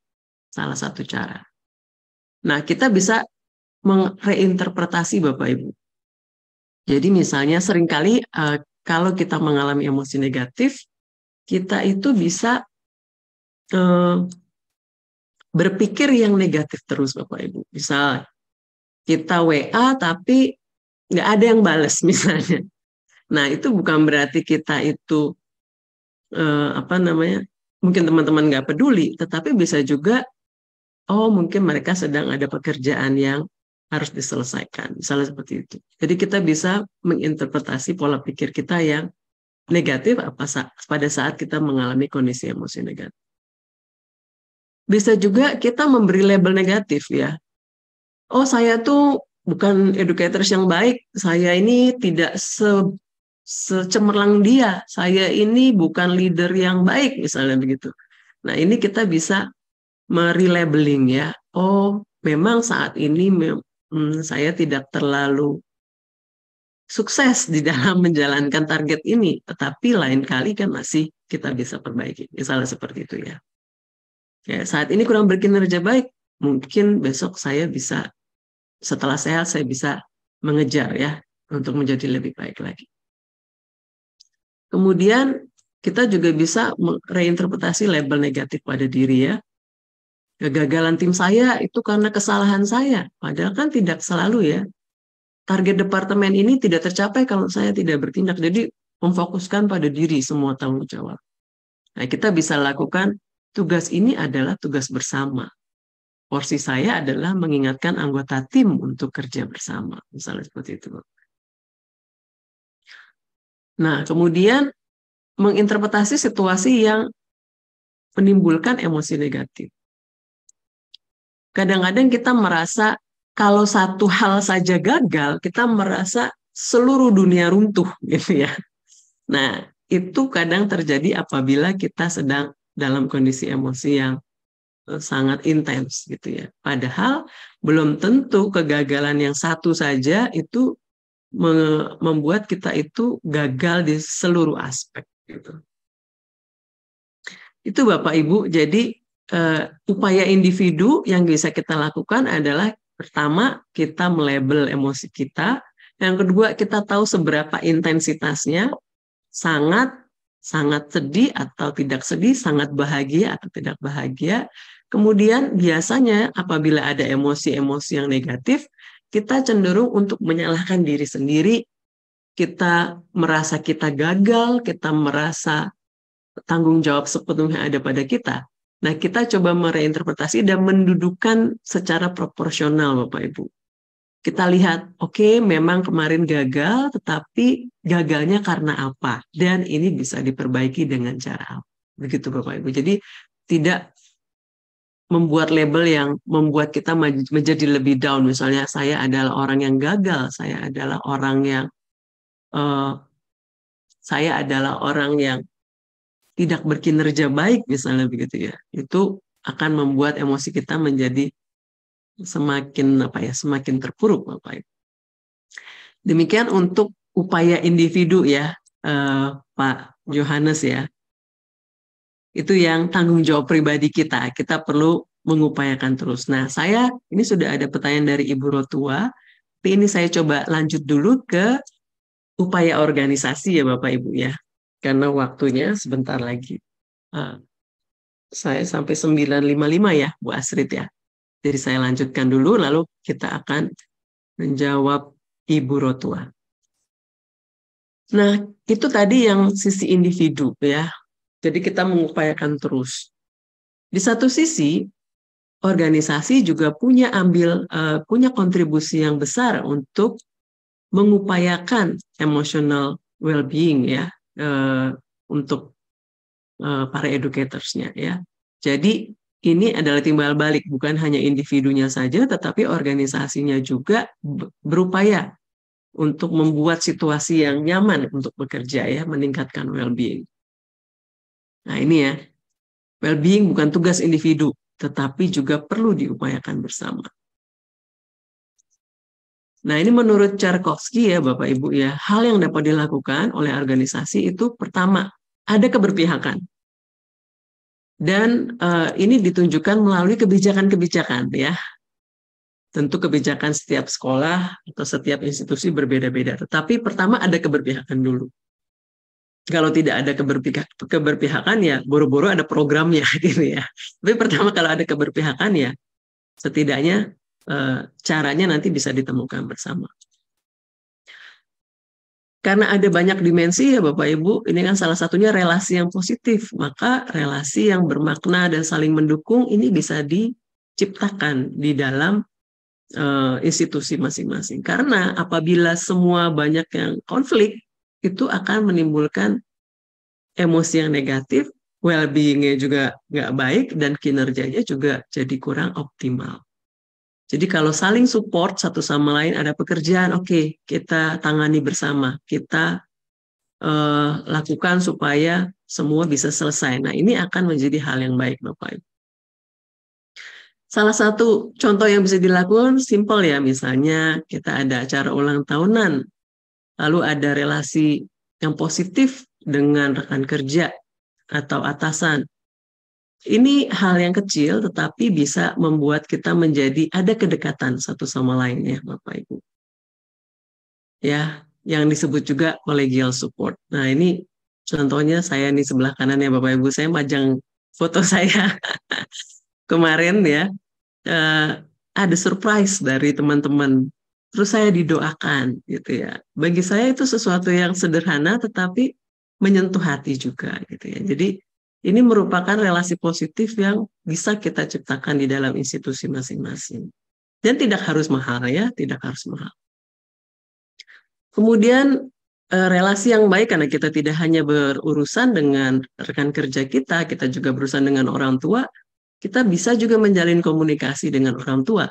salah satu cara. Nah, kita bisa mereinterpretasi Bapak Ibu. Jadi misalnya seringkali kalau kita mengalami emosi negatif, kita itu bisa berpikir yang negatif terus Bapak Ibu. Misal kita WA tapi nggak ada yang balas misalnya. Nah itu bukan berarti kita itu mungkin teman-teman nggak peduli, tetapi bisa juga mungkin mereka sedang ada pekerjaan yang harus diselesaikan, misalnya seperti itu. Jadi kita bisa menginterpretasi pola pikir kita yang negatif pada saat kita mengalami kondisi emosi negatif. Bisa juga kita memberi label negatif ya. Oh saya tuh bukan educators yang baik, saya ini tidak secemerlang dia, saya ini bukan leader yang baik, misalnya begitu. Nah ini kita bisa merelabeling ya, oh memang saat ini saya tidak terlalu sukses di dalam menjalankan target ini, tetapi lain kali kan masih kita bisa perbaiki, misalnya seperti itu ya. Ya saat ini kurang berkinerja baik, mungkin besok saya bisa, setelah sehat saya bisa mengejar ya untuk menjadi lebih baik lagi. Kemudian kita juga bisa reinterpretasi label negatif pada diri ya. Kegagalan tim saya itu karena kesalahan saya, padahal kan tidak selalu ya. Target departemen ini tidak tercapai kalau saya tidak bertindak. Jadi memfokuskan pada diri semua tanggung jawab. Nah kita bisa lakukan tugas ini adalah tugas bersama. Porsi saya adalah mengingatkan anggota tim untuk kerja bersama. Misalnya seperti itu. Nah, kemudian menginterpretasi situasi yang menimbulkan emosi negatif. Kadang-kadang kita merasa kalau satu hal saja gagal, kita merasa seluruh dunia runtuh gitu ya. Nah, itu kadang terjadi apabila kita sedang dalam kondisi emosi yang sangat intens gitu ya. Padahal belum tentu kegagalan yang satu saja itu membuat kita itu gagal di seluruh aspek gitu. Itu Bapak Ibu, jadi upaya individu yang bisa kita lakukan adalah pertama kita melabel emosi kita, yang kedua kita tahu seberapa intensitasnya, sangat sedih atau tidak sedih, sangat bahagia atau tidak bahagia. Kemudian biasanya apabila ada emosi-emosi yang negatif, kita cenderung untuk menyalahkan diri sendiri, kita merasa kita gagal, kita merasa tanggung jawab sepenuhnya ada pada kita. Nah, kita coba mereinterpretasi dan mendudukan secara proporsional, Bapak Ibu. Kita lihat, oke, memang kemarin gagal, tetapi gagalnya karena apa? Dan ini bisa diperbaiki dengan cara apa? Begitu, Bapak Ibu. Jadi, tidak membuat label yang membuat kita menjadi lebih down. Misalnya, saya adalah orang yang gagal, saya adalah orang yang tidak berkinerja baik, misalnya begitu ya. Itu akan membuat emosi kita menjadi semakin terpuruk, Bapak Ibu. Demikian untuk upaya individu ya, Pak Johannes ya. Itu yang tanggung jawab pribadi kita. Kita perlu mengupayakan terus. Nah, ini sudah ada pertanyaan dari Ibu Rotua, tapi ini saya coba lanjut dulu ke upaya organisasi ya Bapak Ibu ya. Karena waktunya sebentar lagi. Saya sampai 9.55 ya, Bu Astrid ya. Jadi saya lanjutkan dulu, lalu kita akan menjawab Ibu Rotua. Nah, itu tadi yang sisi individu ya. Jadi kita mengupayakan terus. Di satu sisi, organisasi juga punya kontribusi yang besar untuk mengupayakan emotional well-being ya. Untuk para educators-nya ya. Jadi ini adalah timbal balik, bukan hanya individunya saja, tetapi organisasinya juga berupaya untuk membuat situasi yang nyaman untuk bekerja ya, meningkatkan well-being. Nah ini ya, well-being bukan tugas individu, tetapi juga perlu diupayakan bersama. Nah, ini menurut Tchaikovsky ya Bapak Ibu ya, hal yang dapat dilakukan oleh organisasi itu pertama, ada keberpihakan. Dan ini ditunjukkan melalui kebijakan-kebijakan ya. Tentu kebijakan setiap sekolah atau setiap institusi berbeda-beda, tetapi pertama ada keberpihakan dulu. Kalau tidak ada keberpihakan ya boro-boro ada programnya gitu ya. Tapi pertama kalau ada keberpihakan ya setidaknya caranya nanti bisa ditemukan bersama. Karena ada banyak dimensi ya Bapak Ibu, ini kan salah satunya relasi yang positif, maka relasi yang bermakna dan saling mendukung ini bisa diciptakan di dalam institusi masing-masing. Karena apabila semua banyak yang konflik, itu akan menimbulkan emosi yang negatif, well-being-nya juga nggak baik, dan kinerjanya juga jadi kurang optimal. Jadi kalau saling support satu sama lain, ada pekerjaan, oke, kita tangani bersama, kita lakukan supaya semua bisa selesai. Nah ini akan menjadi hal yang baik Bapak Ibu. Salah satu contoh yang bisa dilakukan simple ya, misalnya kita ada acara ulang tahunan, lalu ada relasi yang positif dengan rekan kerja atau atasan. Ini hal yang kecil tetapi bisa membuat kita menjadi ada kedekatan satu sama lain ya Bapak Ibu. Ya, yang disebut juga collegial support. Nah, ini contohnya saya di sebelah kanan ya Bapak Ibu, saya majang foto saya kemarin ya. Ada surprise dari teman-teman. Terus saya didoakan gitu ya. Bagi saya itu sesuatu yang sederhana tetapi menyentuh hati juga gitu ya. Jadi ini merupakan relasi positif yang bisa kita ciptakan di dalam institusi masing-masing. Dan tidak harus mahal ya, tidak harus mahal. Kemudian relasi yang baik karena kita tidak hanya berurusan dengan rekan kerja kita juga berurusan dengan orang tua, kita bisa juga menjalin komunikasi dengan orang tua.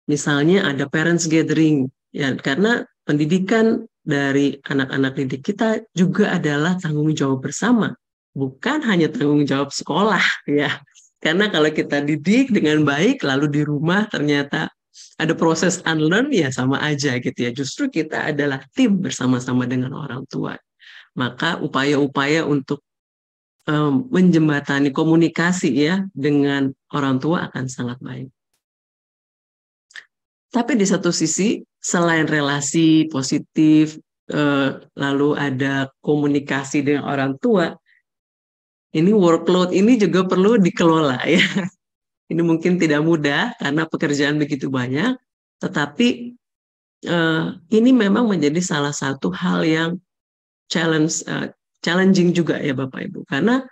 Misalnya ada parents gathering, ya karena pendidikan dari anak-anak didik kita juga adalah tanggung jawab bersama. Bukan hanya tanggung jawab sekolah ya. Karena kalau kita didik dengan baik lalu di rumah ternyata ada proses unlearn ya sama aja gitu ya. Justru kita adalah tim bersama-sama dengan orang tua. Maka upaya-upaya untuk menjembatani komunikasi ya dengan orang tua akan sangat baik. Tapi di satu sisi, selain relasi positif, lalu ada komunikasi dengan orang tua, ini workload ini juga perlu dikelola ya. Ini mungkin tidak mudah karena pekerjaan begitu banyak, tetapi ini memang menjadi salah satu hal yang challenging juga ya Bapak Ibu, karena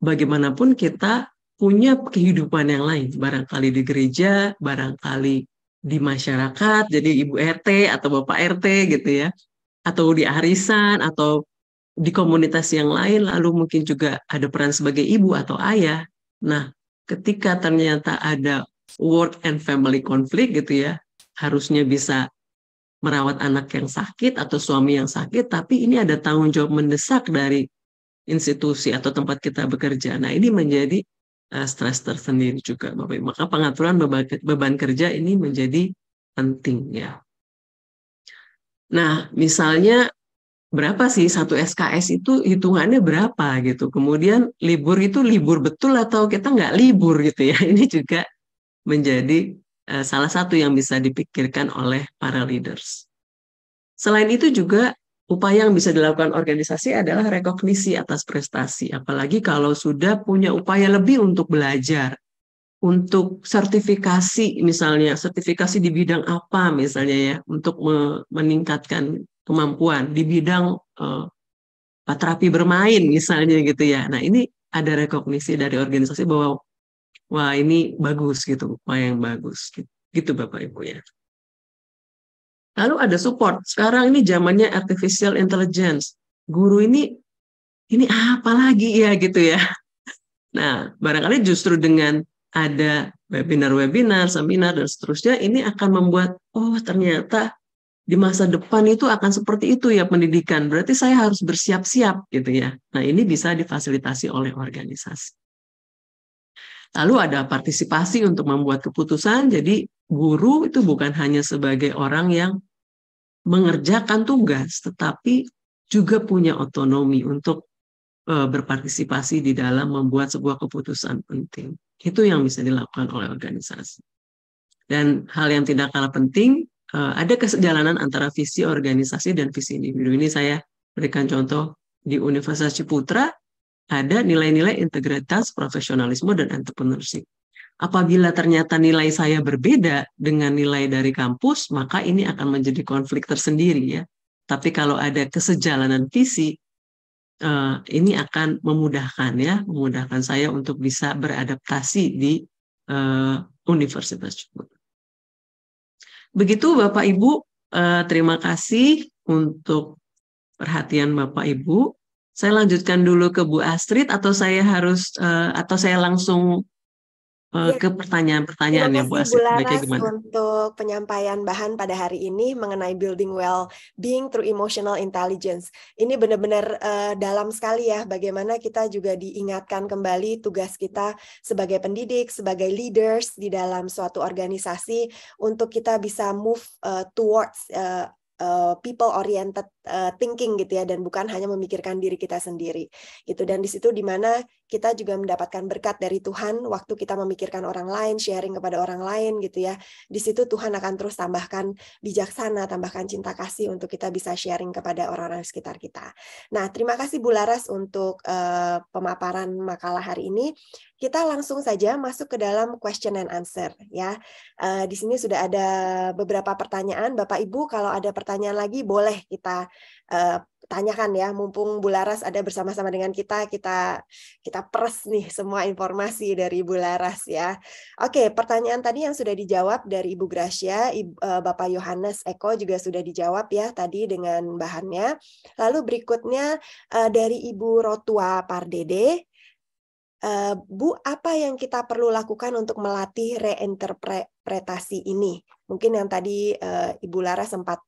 bagaimanapun kita punya kehidupan yang lain, barangkali di gereja, barangkali di masyarakat, jadi Ibu RT atau Bapak RT gitu ya, atau di arisan, atau di komunitas yang lain, lalu mungkin juga ada peran sebagai ibu atau ayah. Nah, ketika ternyata ada work and family conflict gitu ya, harusnya bisa merawat anak yang sakit atau suami yang sakit, tapi ini ada tanggung jawab mendesak dari institusi atau tempat kita bekerja. Nah, ini menjadi stres tersendiri juga, Bapak Ibu. Maka pengaturan beban kerja ini menjadi penting ya. Nah, misalnya berapa sih satu SKS itu hitungannya berapa gitu. Kemudian libur itu libur betul atau kita nggak libur gitu ya. Ini juga menjadi salah satu yang bisa dipikirkan oleh para leaders. Selain itu juga upaya yang bisa dilakukan organisasi adalah rekognisi atas prestasi. Apalagi kalau sudah punya upaya lebih untuk belajar, untuk sertifikasi misalnya, sertifikasi di bidang apa misalnya ya, untuk meningkatkan kemampuan di bidang terapi bermain misalnya gitu ya. Nah ini ada rekognisi dari organisasi bahwa wah ini bagus gitu, upaya yang bagus gitu Bapak Ibu ya. Lalu ada support. Sekarang ini zamannya artificial intelligence. Guru ini apa lagi ya gitu ya. Nah barangkali justru dengan ada webinar, seminar dan seterusnya, ini akan membuat ternyata di masa depan itu akan seperti itu ya pendidikan. Berarti saya harus bersiap-siap gitu ya. Nah ini bisa difasilitasi oleh organisasi. Lalu ada partisipasi untuk membuat keputusan. Jadi guru itu bukan hanya sebagai orang yang mengerjakan tugas, tetapi juga punya otonomi untuk berpartisipasi di dalam membuat sebuah keputusan penting. Itu yang bisa dilakukan oleh organisasi. Dan hal yang tidak kalah penting, ada kesejalanan antara visi organisasi dan visi individu. Ini saya berikan contoh di Universitas Ciputra, ada nilai-nilai integritas, profesionalisme, dan entrepreneurship. Apabila ternyata nilai saya berbeda dengan nilai dari kampus, maka ini akan menjadi konflik tersendiri ya. Tapi kalau ada kesejalanan visi, ini akan memudahkan saya untuk bisa beradaptasi di Universitas Ciputra. Begitu Bapak Ibu, terima kasih untuk perhatian Bapak Ibu. Saya lanjutkan dulu ke Bu Astrid atau saya langsung ke pertanyaan-pertanyaan ya Bu Astrid. Terima kasih Bu Laras untuk penyampaian bahan pada hari ini mengenai building well-being through emotional intelligence. Ini benar-benar dalam sekali ya, bagaimana kita juga diingatkan kembali tugas kita sebagai pendidik, sebagai leaders di dalam suatu organisasi untuk kita bisa move towards people oriented thinking gitu ya, dan bukan hanya memikirkan diri kita sendiri gitu. Dan di situ dimana kita juga mendapatkan berkat dari Tuhan waktu kita memikirkan orang lain, sharing kepada orang lain gitu ya. Di situ Tuhan akan terus tambahkan bijaksana, tambahkan cinta kasih untuk kita bisa sharing kepada orang-orang di sekitar kita. Nah, terima kasih Bu Laras untuk pemaparan makalah hari ini. Kita langsung saja masuk ke dalam question and answer ya. Di sini sudah ada beberapa pertanyaan. Bapak Ibu kalau ada pertanyaan lagi boleh kita tanyakan ya, mumpung Bu Laras ada bersama-sama dengan kita peres nih semua informasi dari Bu Laras ya. Oke, pertanyaan tadi yang sudah dijawab dari Ibu Gracia, Bapak Yohanes Eko juga sudah dijawab ya tadi dengan bahannya. Lalu berikutnya dari Ibu Rotua Pardede, Bu, apa yang kita perlu lakukan untuk melatih reinterpretasi ini? Mungkin yang tadi Ibu Laras sempat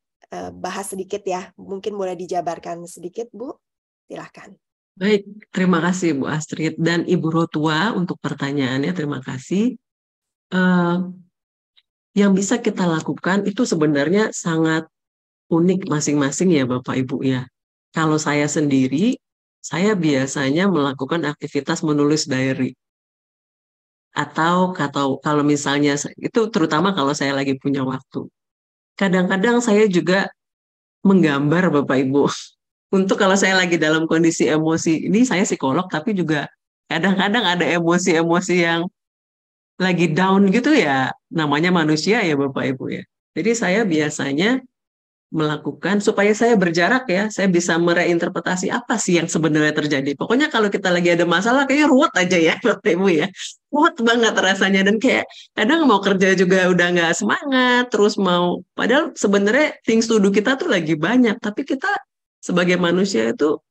bahas sedikit ya, mungkin boleh dijabarkan sedikit Bu, silahkan. Baik, terima kasih Bu Astrid dan Ibu Rotua untuk pertanyaannya, terima kasih. Yang bisa kita lakukan itu sebenarnya sangat unik masing-masing ya Bapak Ibu ya. Kalau saya sendiri saya biasanya melakukan aktivitas menulis diary. Atau kalau misalnya, itu terutama kalau saya lagi punya waktu. Kadang-kadang saya juga menggambar Bapak Ibu. Untuk kalau saya lagi dalam kondisi emosi, ini saya psikolog tapi juga kadang-kadang ada emosi-emosi yang lagi down gitu ya, namanya manusia ya Bapak Ibu ya. Jadi saya biasanya melakukan supaya saya berjarak ya, saya bisa mereinterpretasi apa sih yang sebenarnya terjadi. Pokoknya kalau kita lagi ada masalah kayaknya ruwet aja ya Bapak Ibu ya. Ruwet banget rasanya dan kayak kadang mau kerja juga udah nggak semangat, terus padahal sebenarnya things to do kita tuh lagi banyak, tapi kita sebagai manusia itu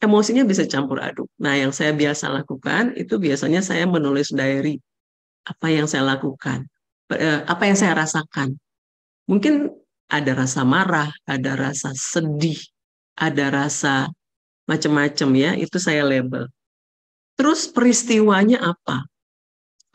emosinya bisa campur aduk. Nah, yang saya biasa lakukan itu biasanya saya menulis diary apa yang saya lakukan, apa yang saya rasakan. Mungkin ada rasa marah, ada rasa sedih, ada rasa macam-macam ya, itu saya label. Terus peristiwanya apa?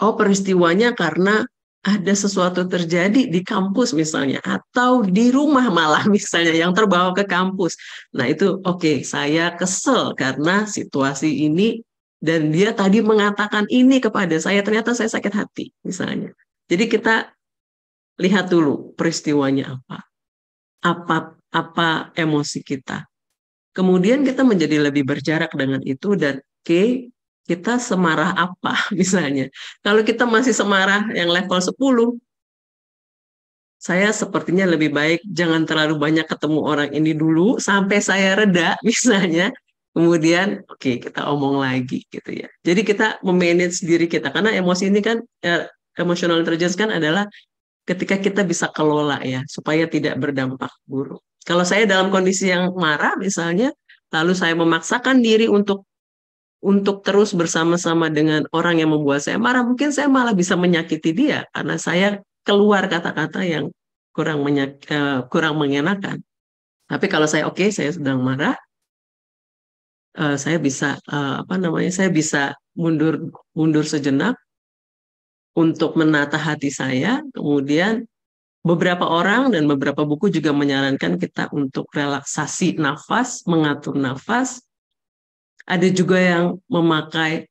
Oh, peristiwanya karena ada sesuatu terjadi di kampus misalnya, atau di rumah malah misalnya yang terbawa ke kampus. Nah itu oke, saya kesel karena situasi ini dan dia tadi mengatakan ini kepada saya, ternyata saya sakit hati misalnya. Jadi kita lihat dulu peristiwanya apa emosi kita. Kemudian kita menjadi lebih berjarak dengan itu dan kita semarah apa misalnya. Kalau kita masih semarah yang level 10, saya sepertinya lebih baik jangan terlalu banyak ketemu orang ini dulu sampai saya reda misalnya. Kemudian kita omong lagi gitu ya. Jadi kita memanage diri kita karena emosi ini kan emotional intelligence kan adalah ketika kita bisa kelola ya supaya tidak berdampak buruk. Kalau saya dalam kondisi yang marah misalnya, lalu saya memaksakan diri untuk terus bersama-sama dengan orang yang membuat saya marah, mungkin saya malah bisa menyakiti dia karena saya keluar kata-kata yang kurang mengenakan. Tapi kalau saya saya sedang marah, saya bisa saya bisa mundur sejenak untuk menata hati saya. Kemudian beberapa orang dan beberapa buku juga menyarankan kita untuk relaksasi nafas, mengatur nafas. Ada juga yang memakai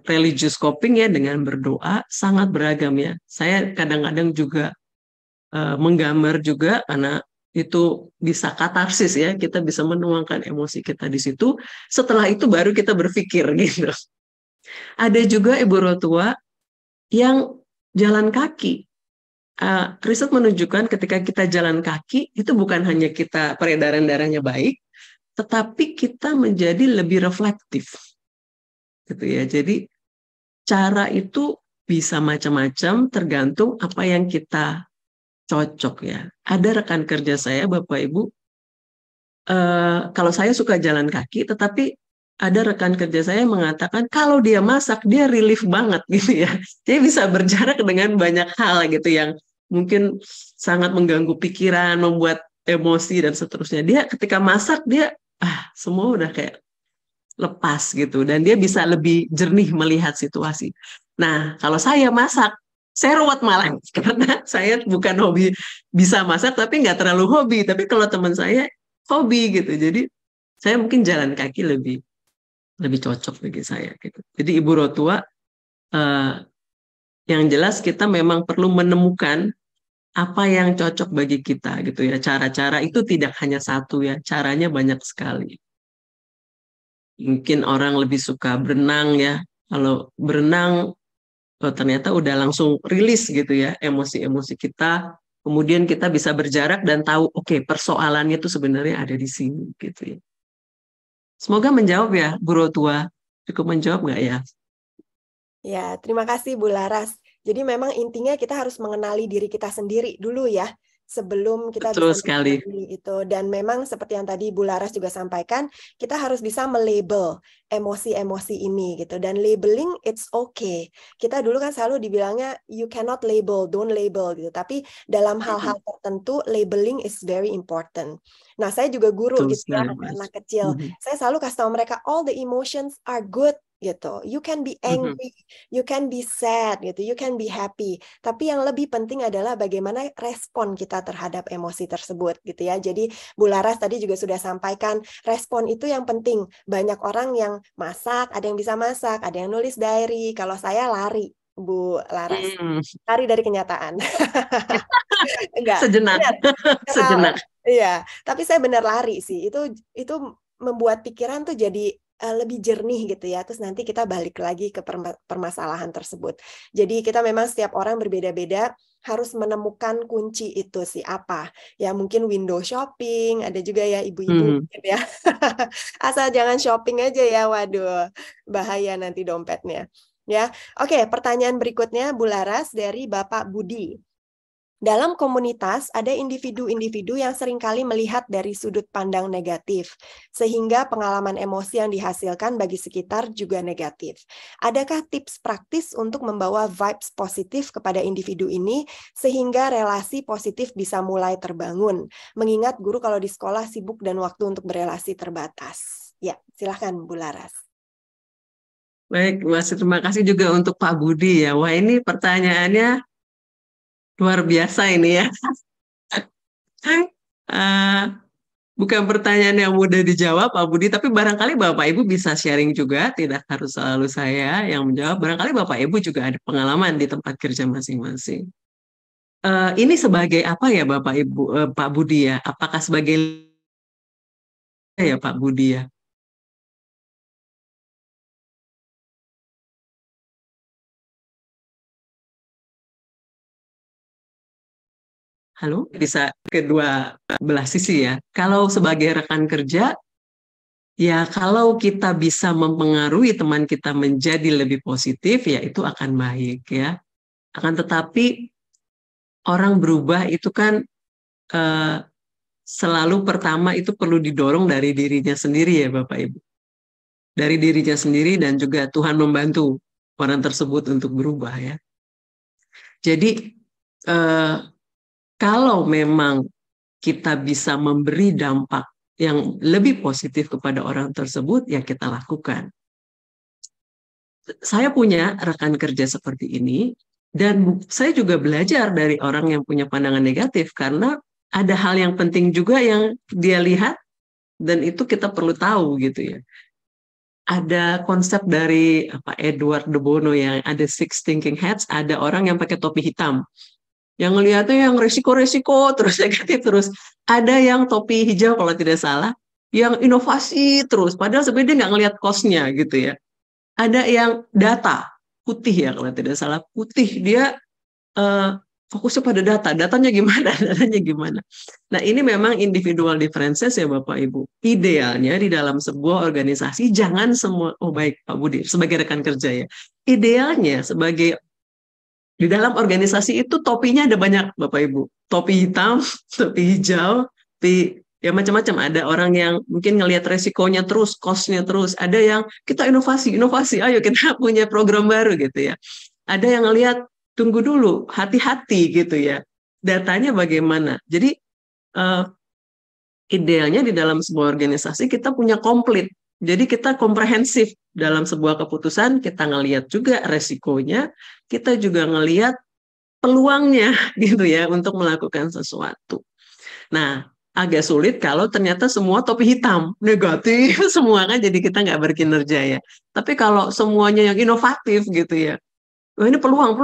religious coping ya dengan berdoa, sangat beragam ya. Saya kadang-kadang juga menggambar juga karena itu bisa katarsis ya, kita bisa menuangkan emosi kita di situ. Setelah itu baru kita berpikir gitu. Ada juga ibu rotua yang jalan kaki. Riset menunjukkan ketika kita jalan kaki itu bukan hanya kita peredaran darahnya baik, tetapi kita menjadi lebih reflektif, gitu ya. Jadi cara itu bisa macam-macam tergantung apa yang kita cocok ya. Ada rekan kerja saya, Bapak Ibu, kalau saya suka jalan kaki, tetapi ada rekan kerja saya mengatakan kalau dia masak dia relief banget gitu ya. Dia bisa berjarak dengan banyak hal gitu yang mungkin sangat mengganggu pikiran, membuat emosi dan seterusnya. Dia ketika masak dia semua udah kayak lepas gitu dan dia bisa lebih jernih melihat situasi. Nah, kalau saya masak, saya ruwet malah karena saya bukan hobi bisa masak tapi nggak terlalu hobi. Tapi kalau teman saya hobi gitu, jadi saya mungkin jalan kaki lebih cocok bagi saya gitu. Jadi ibu rotua, yang jelas kita memang perlu menemukan apa yang cocok bagi kita gitu ya. Cara-cara itu tidak hanya satu ya, caranya banyak sekali. Mungkin orang lebih suka berenang ya. Kalau berenang ternyata udah langsung rilis gitu ya emosi-emosi kita. Kemudian kita bisa berjarak dan tahu persoalannya itu sebenarnya ada di sini gitu ya. Semoga menjawab ya Bu Rotua. Cukup menjawab nggak ya? Ya, terima kasih Bu Laras. Jadi memang intinya kita harus mengenali diri kita sendiri dulu ya, sebelum kita Betul bisa sekali. itu. Dan memang seperti yang tadi Bu Laras juga sampaikan, kita harus bisa melabel emosi-emosi ini gitu. Dan labeling it's okay. Kita dulu kan selalu dibilangnya you cannot label, don't label gitu. Tapi dalam hal-hal tertentu labeling is very important. Nah, saya juga guru gitu ya, anak kecil. Saya selalu kasih tahu mereka all the emotions are good gitu. You can be angry, you can be sad gitu, you can be happy. Tapi yang lebih penting adalah bagaimana respon kita terhadap emosi tersebut gitu ya. Jadi Bu Laras tadi juga sudah sampaikan, respon itu yang penting. Banyak orang yang masak, ada yang bisa masak, ada yang nulis diary. Kalau saya lari, Bu Laras, lari dari kenyataan. Enggak, Sejenak, sejenak. Iya, tapi saya benar lari sih. Itu membuat pikiran tuh jadi lebih jernih gitu ya. Terus nanti kita balik lagi ke permasalahan tersebut. Jadi kita memang setiap orang berbeda-beda, harus menemukan kunci itu sih apa. Ya mungkin window shopping, ada juga ya ibu-ibu gitu ya. Asal jangan shopping aja ya, waduh. Bahaya nanti dompetnya. Ya. Oke, pertanyaan berikutnya Bu Laras dari Bapak Budi. Dalam komunitas, ada individu-individu yang seringkali melihat dari sudut pandang negatif, sehingga pengalaman emosi yang dihasilkan bagi sekitar juga negatif. Adakah tips praktis untuk membawa vibes positif kepada individu ini, sehingga relasi positif bisa mulai terbangun? Mengingat guru kalau di sekolah sibuk dan waktu untuk berelasi terbatas. Ya, silahkan Bu Laras. Baik, Mas, terima kasih juga untuk Pak Budi ya. Wah, ini pertanyaannya luar biasa ini ya. Bukan pertanyaan yang mudah dijawab Pak Budi, tapi barangkali Bapak Ibu bisa sharing juga, tidak harus selalu saya yang menjawab. Barangkali Bapak Ibu juga ada pengalaman di tempat kerja masing-masing. Ini sebagai apa ya Bapak Ibu, Pak Budi ya? Apakah sebagai ya Pak Budi ya? Halo, bisa kedua belah sisi ya. Kalau sebagai rekan kerja, ya kalau kita bisa mempengaruhi teman kita menjadi lebih positif, ya itu akan baik ya. Akan tetapi orang berubah itu kan selalu pertama itu perlu didorong dari dirinya sendiri ya Bapak Ibu. Dari dirinya sendiri dan juga Tuhan membantu orang tersebut untuk berubah ya. Jadi kalau memang kita bisa memberi dampak yang lebih positif kepada orang tersebut, ya kita lakukan. Saya punya rekan kerja seperti ini, dan saya juga belajar dari orang yang punya pandangan negatif, karena ada hal yang penting juga yang dia lihat, dan itu kita perlu tahu gitu ya. Ada konsep dari Edward de Bono yang ada Six Thinking Hats, ada orang yang pakai topi hitam. Yang ngelihatnya yang resiko-resiko terus negatif terus. Ada yang topi hijau kalau tidak salah, yang inovasi terus. Padahal sebenarnya dia nggak ngelihat cost-nya gitu ya. Ada yang data, putih ya kalau tidak salah. Putih, dia fokusnya pada data. Datanya gimana? Datanya gimana? Nah ini memang individual differences ya Bapak Ibu. Idealnya di dalam sebuah organisasi jangan semua, oh baik Pak Budi, sebagai rekan kerja ya. Idealnya sebagai di dalam organisasi itu topinya ada banyak Bapak Ibu. Topi hitam, topi hijau, topi ya macam-macam. Ada orang yang mungkin ngelihat resikonya terus, cost-nya terus. Ada yang kita inovasi, ayo kita punya program baru gitu ya. Ada yang ngelihat tunggu dulu, hati-hati gitu ya. Datanya bagaimana? Jadi idealnya di dalam sebuah organisasi kita punya komplit. Jadi kita komprehensif dalam sebuah keputusan, kita ngelihat juga resikonya, kita juga ngelihat peluangnya gitu ya untuk melakukan sesuatu. Nah, agak sulit kalau ternyata semua topi hitam, negatif semua kan, jadi kita nggak berkinerja ya. Tapi kalau semuanya yang inovatif gitu ya, oh ini peluang.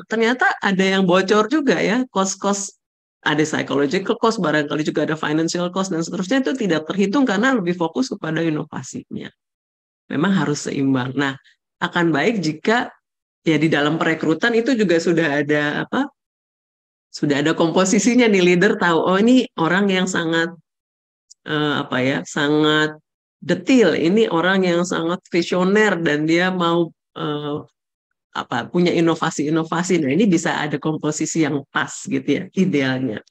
Ternyata ada yang bocor juga ya, cost, ada psychological cost, barangkali juga ada financial cost dan seterusnya, itu tidak terhitung karena lebih fokus kepada inovasinya. Memang harus seimbang. Nah, akan baik jika ya di dalam perekrutan itu juga sudah ada sudah ada komposisinya nih, leader tahu oh ini orang yang sangat sangat detail, ini orang yang sangat visioner dan dia mau punya inovasi-inovasi. Nah, ini bisa ada komposisi yang pas gitu ya, idealnya.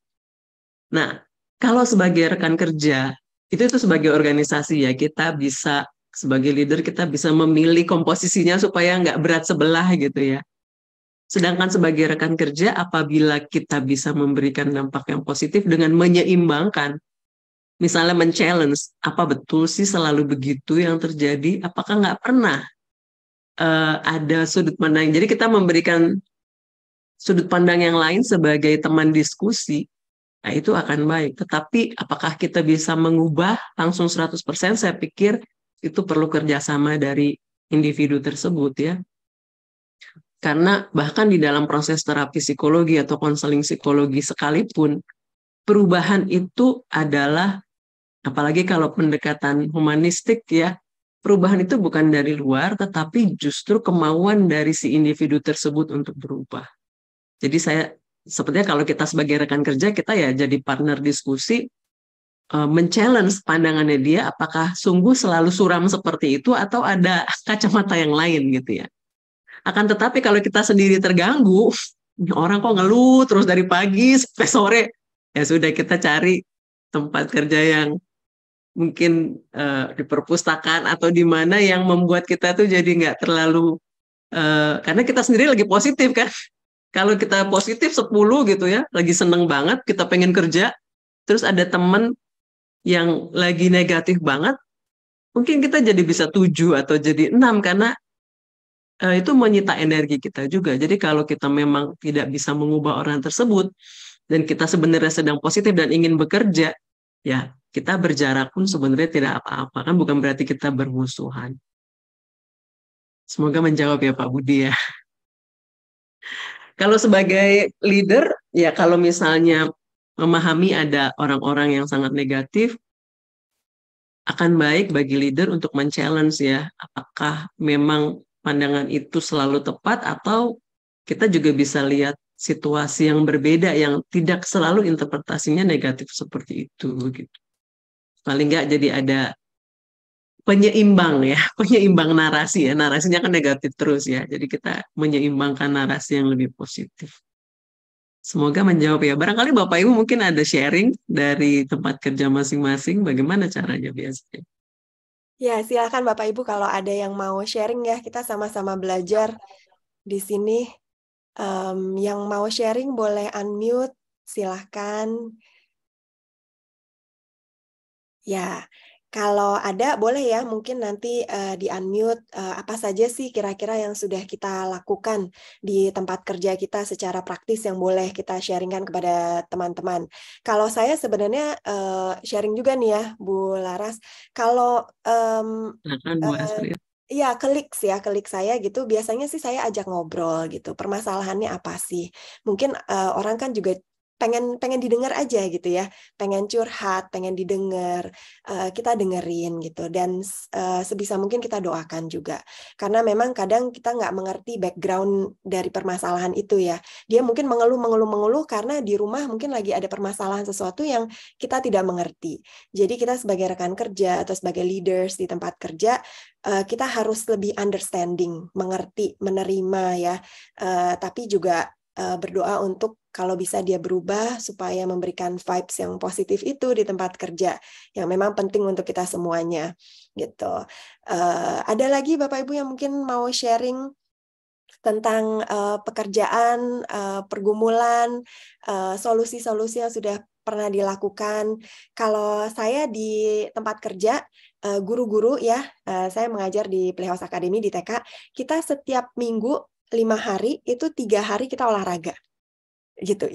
Nah, kalau sebagai rekan kerja, itu sebagai organisasi ya, kita bisa sebagai leader kita bisa memilih komposisinya supaya nggak berat sebelah gitu ya. Sedangkan sebagai rekan kerja, apabila kita bisa memberikan dampak yang positif dengan menyeimbangkan, misalnya men-challenge, apa betul sih selalu begitu yang terjadi? Apakah nggak pernah ada sudut pandang. Jadi kita memberikan sudut pandang yang lain sebagai teman diskusi, nah itu akan baik. Tetapi apakah kita bisa mengubah langsung 100%? Saya pikir itu perlu kerjasama dari individu tersebut ya. Karena bahkan di dalam proses terapi psikologi atau konseling psikologi sekalipun, perubahan itu adalah, apalagi kalau pendekatan humanistik ya, perubahan itu bukan dari luar, tetapi justru kemauan dari si individu tersebut untuk berubah. Jadi sepertinya kalau kita sebagai rekan kerja, kita ya jadi partner diskusi, men-challenge pandangannya dia, apakah sungguh selalu suram seperti itu atau ada kacamata yang lain gitu ya. Akan tetapi kalau kita sendiri terganggu, orang kok ngeluh terus dari pagi sampai sore, ya sudah kita cari tempat kerja yang mungkin di perpustakaan atau di mana yang membuat kita tuh jadi nggak terlalu, karena kita sendiri lagi positif kan. Kalau kita positif 10 gitu ya, lagi seneng banget, kita pengen kerja, terus ada temen yang lagi negatif banget, mungkin kita jadi bisa 7 atau jadi 6 karena itu menyita energi kita juga. Jadi kalau kita memang tidak bisa mengubah orang tersebut, dan kita sebenarnya sedang positif dan ingin bekerja, ya kita berjarak pun sebenarnya tidak apa-apa, kan bukan berarti kita bermusuhan. Semoga menjawab ya Pak Budi ya. Kalau sebagai leader, ya kalau misalnya memahami ada orang-orang yang sangat negatif, akan baik bagi leader untuk men-challenge ya, apakah memang pandangan itu selalu tepat atau kita juga bisa lihat situasi yang berbeda yang tidak selalu interpretasinya negatif seperti itu gitu. Paling nggak jadi ada penyeimbang ya, penyeimbang narasi ya. Narasinya kan negatif terus ya. Jadi kita menyeimbangkan narasi yang lebih positif. Semoga menjawab ya. Barangkali Bapak Ibu mungkin ada sharing dari tempat kerja masing-masing. Bagaimana caranya biasanya? Ya, silakan Bapak Ibu kalau ada yang mau sharing ya. Kita sama-sama belajar di sini. Yang mau sharing boleh unmute. Silahkan. Ya. Kalau ada, boleh ya, mungkin nanti di-unmute apa saja sih kira-kira yang sudah kita lakukan di tempat kerja kita secara praktis yang boleh kita sharingkan kepada teman-teman. Kalau saya sebenarnya sharing juga nih ya, Bu Laras. Kalau iya, klik saya gitu, biasanya sih saya ajak ngobrol gitu, permasalahannya apa sih. Mungkin orang kan juga pengen didengar aja gitu ya, pengen curhat, pengen didengar, kita dengerin gitu, dan sebisa mungkin kita doakan juga, karena memang kadang kita nggak mengerti background dari permasalahan itu ya, dia mungkin mengeluh karena di rumah mungkin lagi ada permasalahan sesuatu yang kita tidak mengerti. Jadi kita sebagai rekan kerja atau sebagai leaders di tempat kerja, kita harus lebih understanding, mengerti, menerima ya, tapi juga berdoa untuk kalau bisa dia berubah supaya memberikan vibes yang positif itu di tempat kerja yang memang penting untuk kita semuanya gitu. Ada lagi Bapak Ibu yang mungkin mau sharing tentang pekerjaan, pergumulan, solusi-solusi yang sudah pernah dilakukan. Kalau saya di tempat kerja, guru-guru ya, saya mengajar di Playhouse Academy di TK, kita setiap minggu 5 hari itu 3 hari kita olahraga gitu,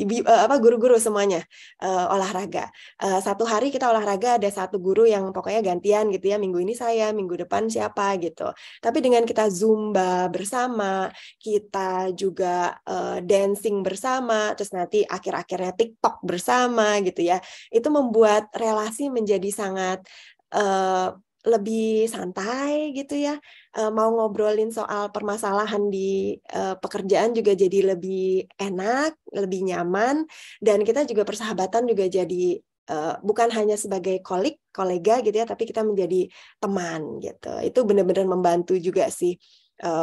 guru-guru semuanya olahraga. 1 hari kita olahraga, ada 1 guru yang pokoknya gantian gitu ya, minggu ini saya, minggu depan siapa gitu. Tapi dengan kita zumba bersama, kita juga dancing bersama, terus nanti akhir-akhirnya TikTok bersama gitu ya, itu membuat relasi menjadi sangat lebih santai gitu ya, mau ngobrolin soal permasalahan di pekerjaan juga jadi lebih enak, lebih nyaman, dan kita juga persahabatan juga jadi bukan hanya sebagai kolega gitu ya, tapi kita menjadi teman gitu. Itu benar-benar membantu juga sih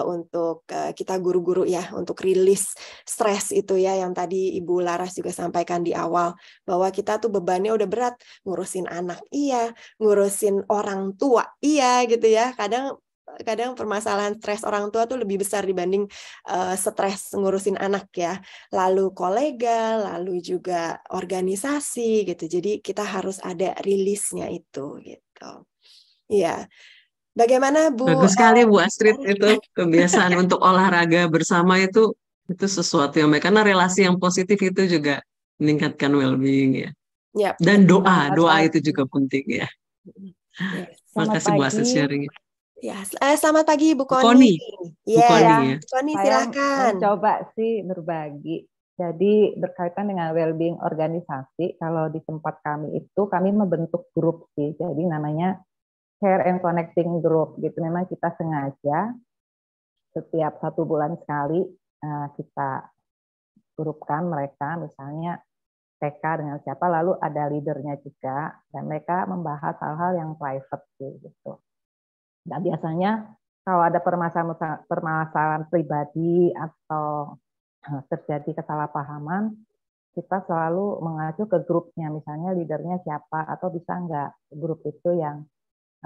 untuk kita guru-guru ya, untuk rilis stres itu ya, yang tadi Ibu Laras juga sampaikan di awal, bahwa kita tuh bebannya udah berat, ngurusin anak iya, ngurusin orang tua iya gitu ya, kadang permasalahan stres orang tua tuh lebih besar dibanding stres ngurusin anak ya, lalu kolega, lalu juga organisasi gitu, jadi kita harus ada rilisnya itu gitu. Iya. Bagaimana Bu? Bagus sekali Bu Astrid, itu kebiasaan untuk olahraga bersama itu sesuatu yang baik, karena relasi yang positif itu juga meningkatkan well-being ya. Ya, Dan Selamat doa pagi. itu juga penting ya. yes. Terima Selamat kasih Bu Astrid pagi. sharing. Ya, selamat pagi Bu Bu Koni. Koni, Bu Yes, Koni Ya, ya. Bu Koni saya silakan. mencoba sih berbagi. Jadi berkaitan dengan well-being organisasi, kalau di tempat kami itu kami membentuk grup sih. Jadi namanya Care and Connecting Group gitu. Memang kita sengaja setiap 1 bulan sekali kita grupkan mereka, misalnya TK dengan siapa, lalu ada leadernya juga, dan mereka membahas hal-hal yang private gitu. Dan biasanya kalau ada permasalahan pribadi atau terjadi kesalahpahaman, kita selalu mengacu ke grupnya, misalnya leadernya siapa, atau bisa enggak grup itu yang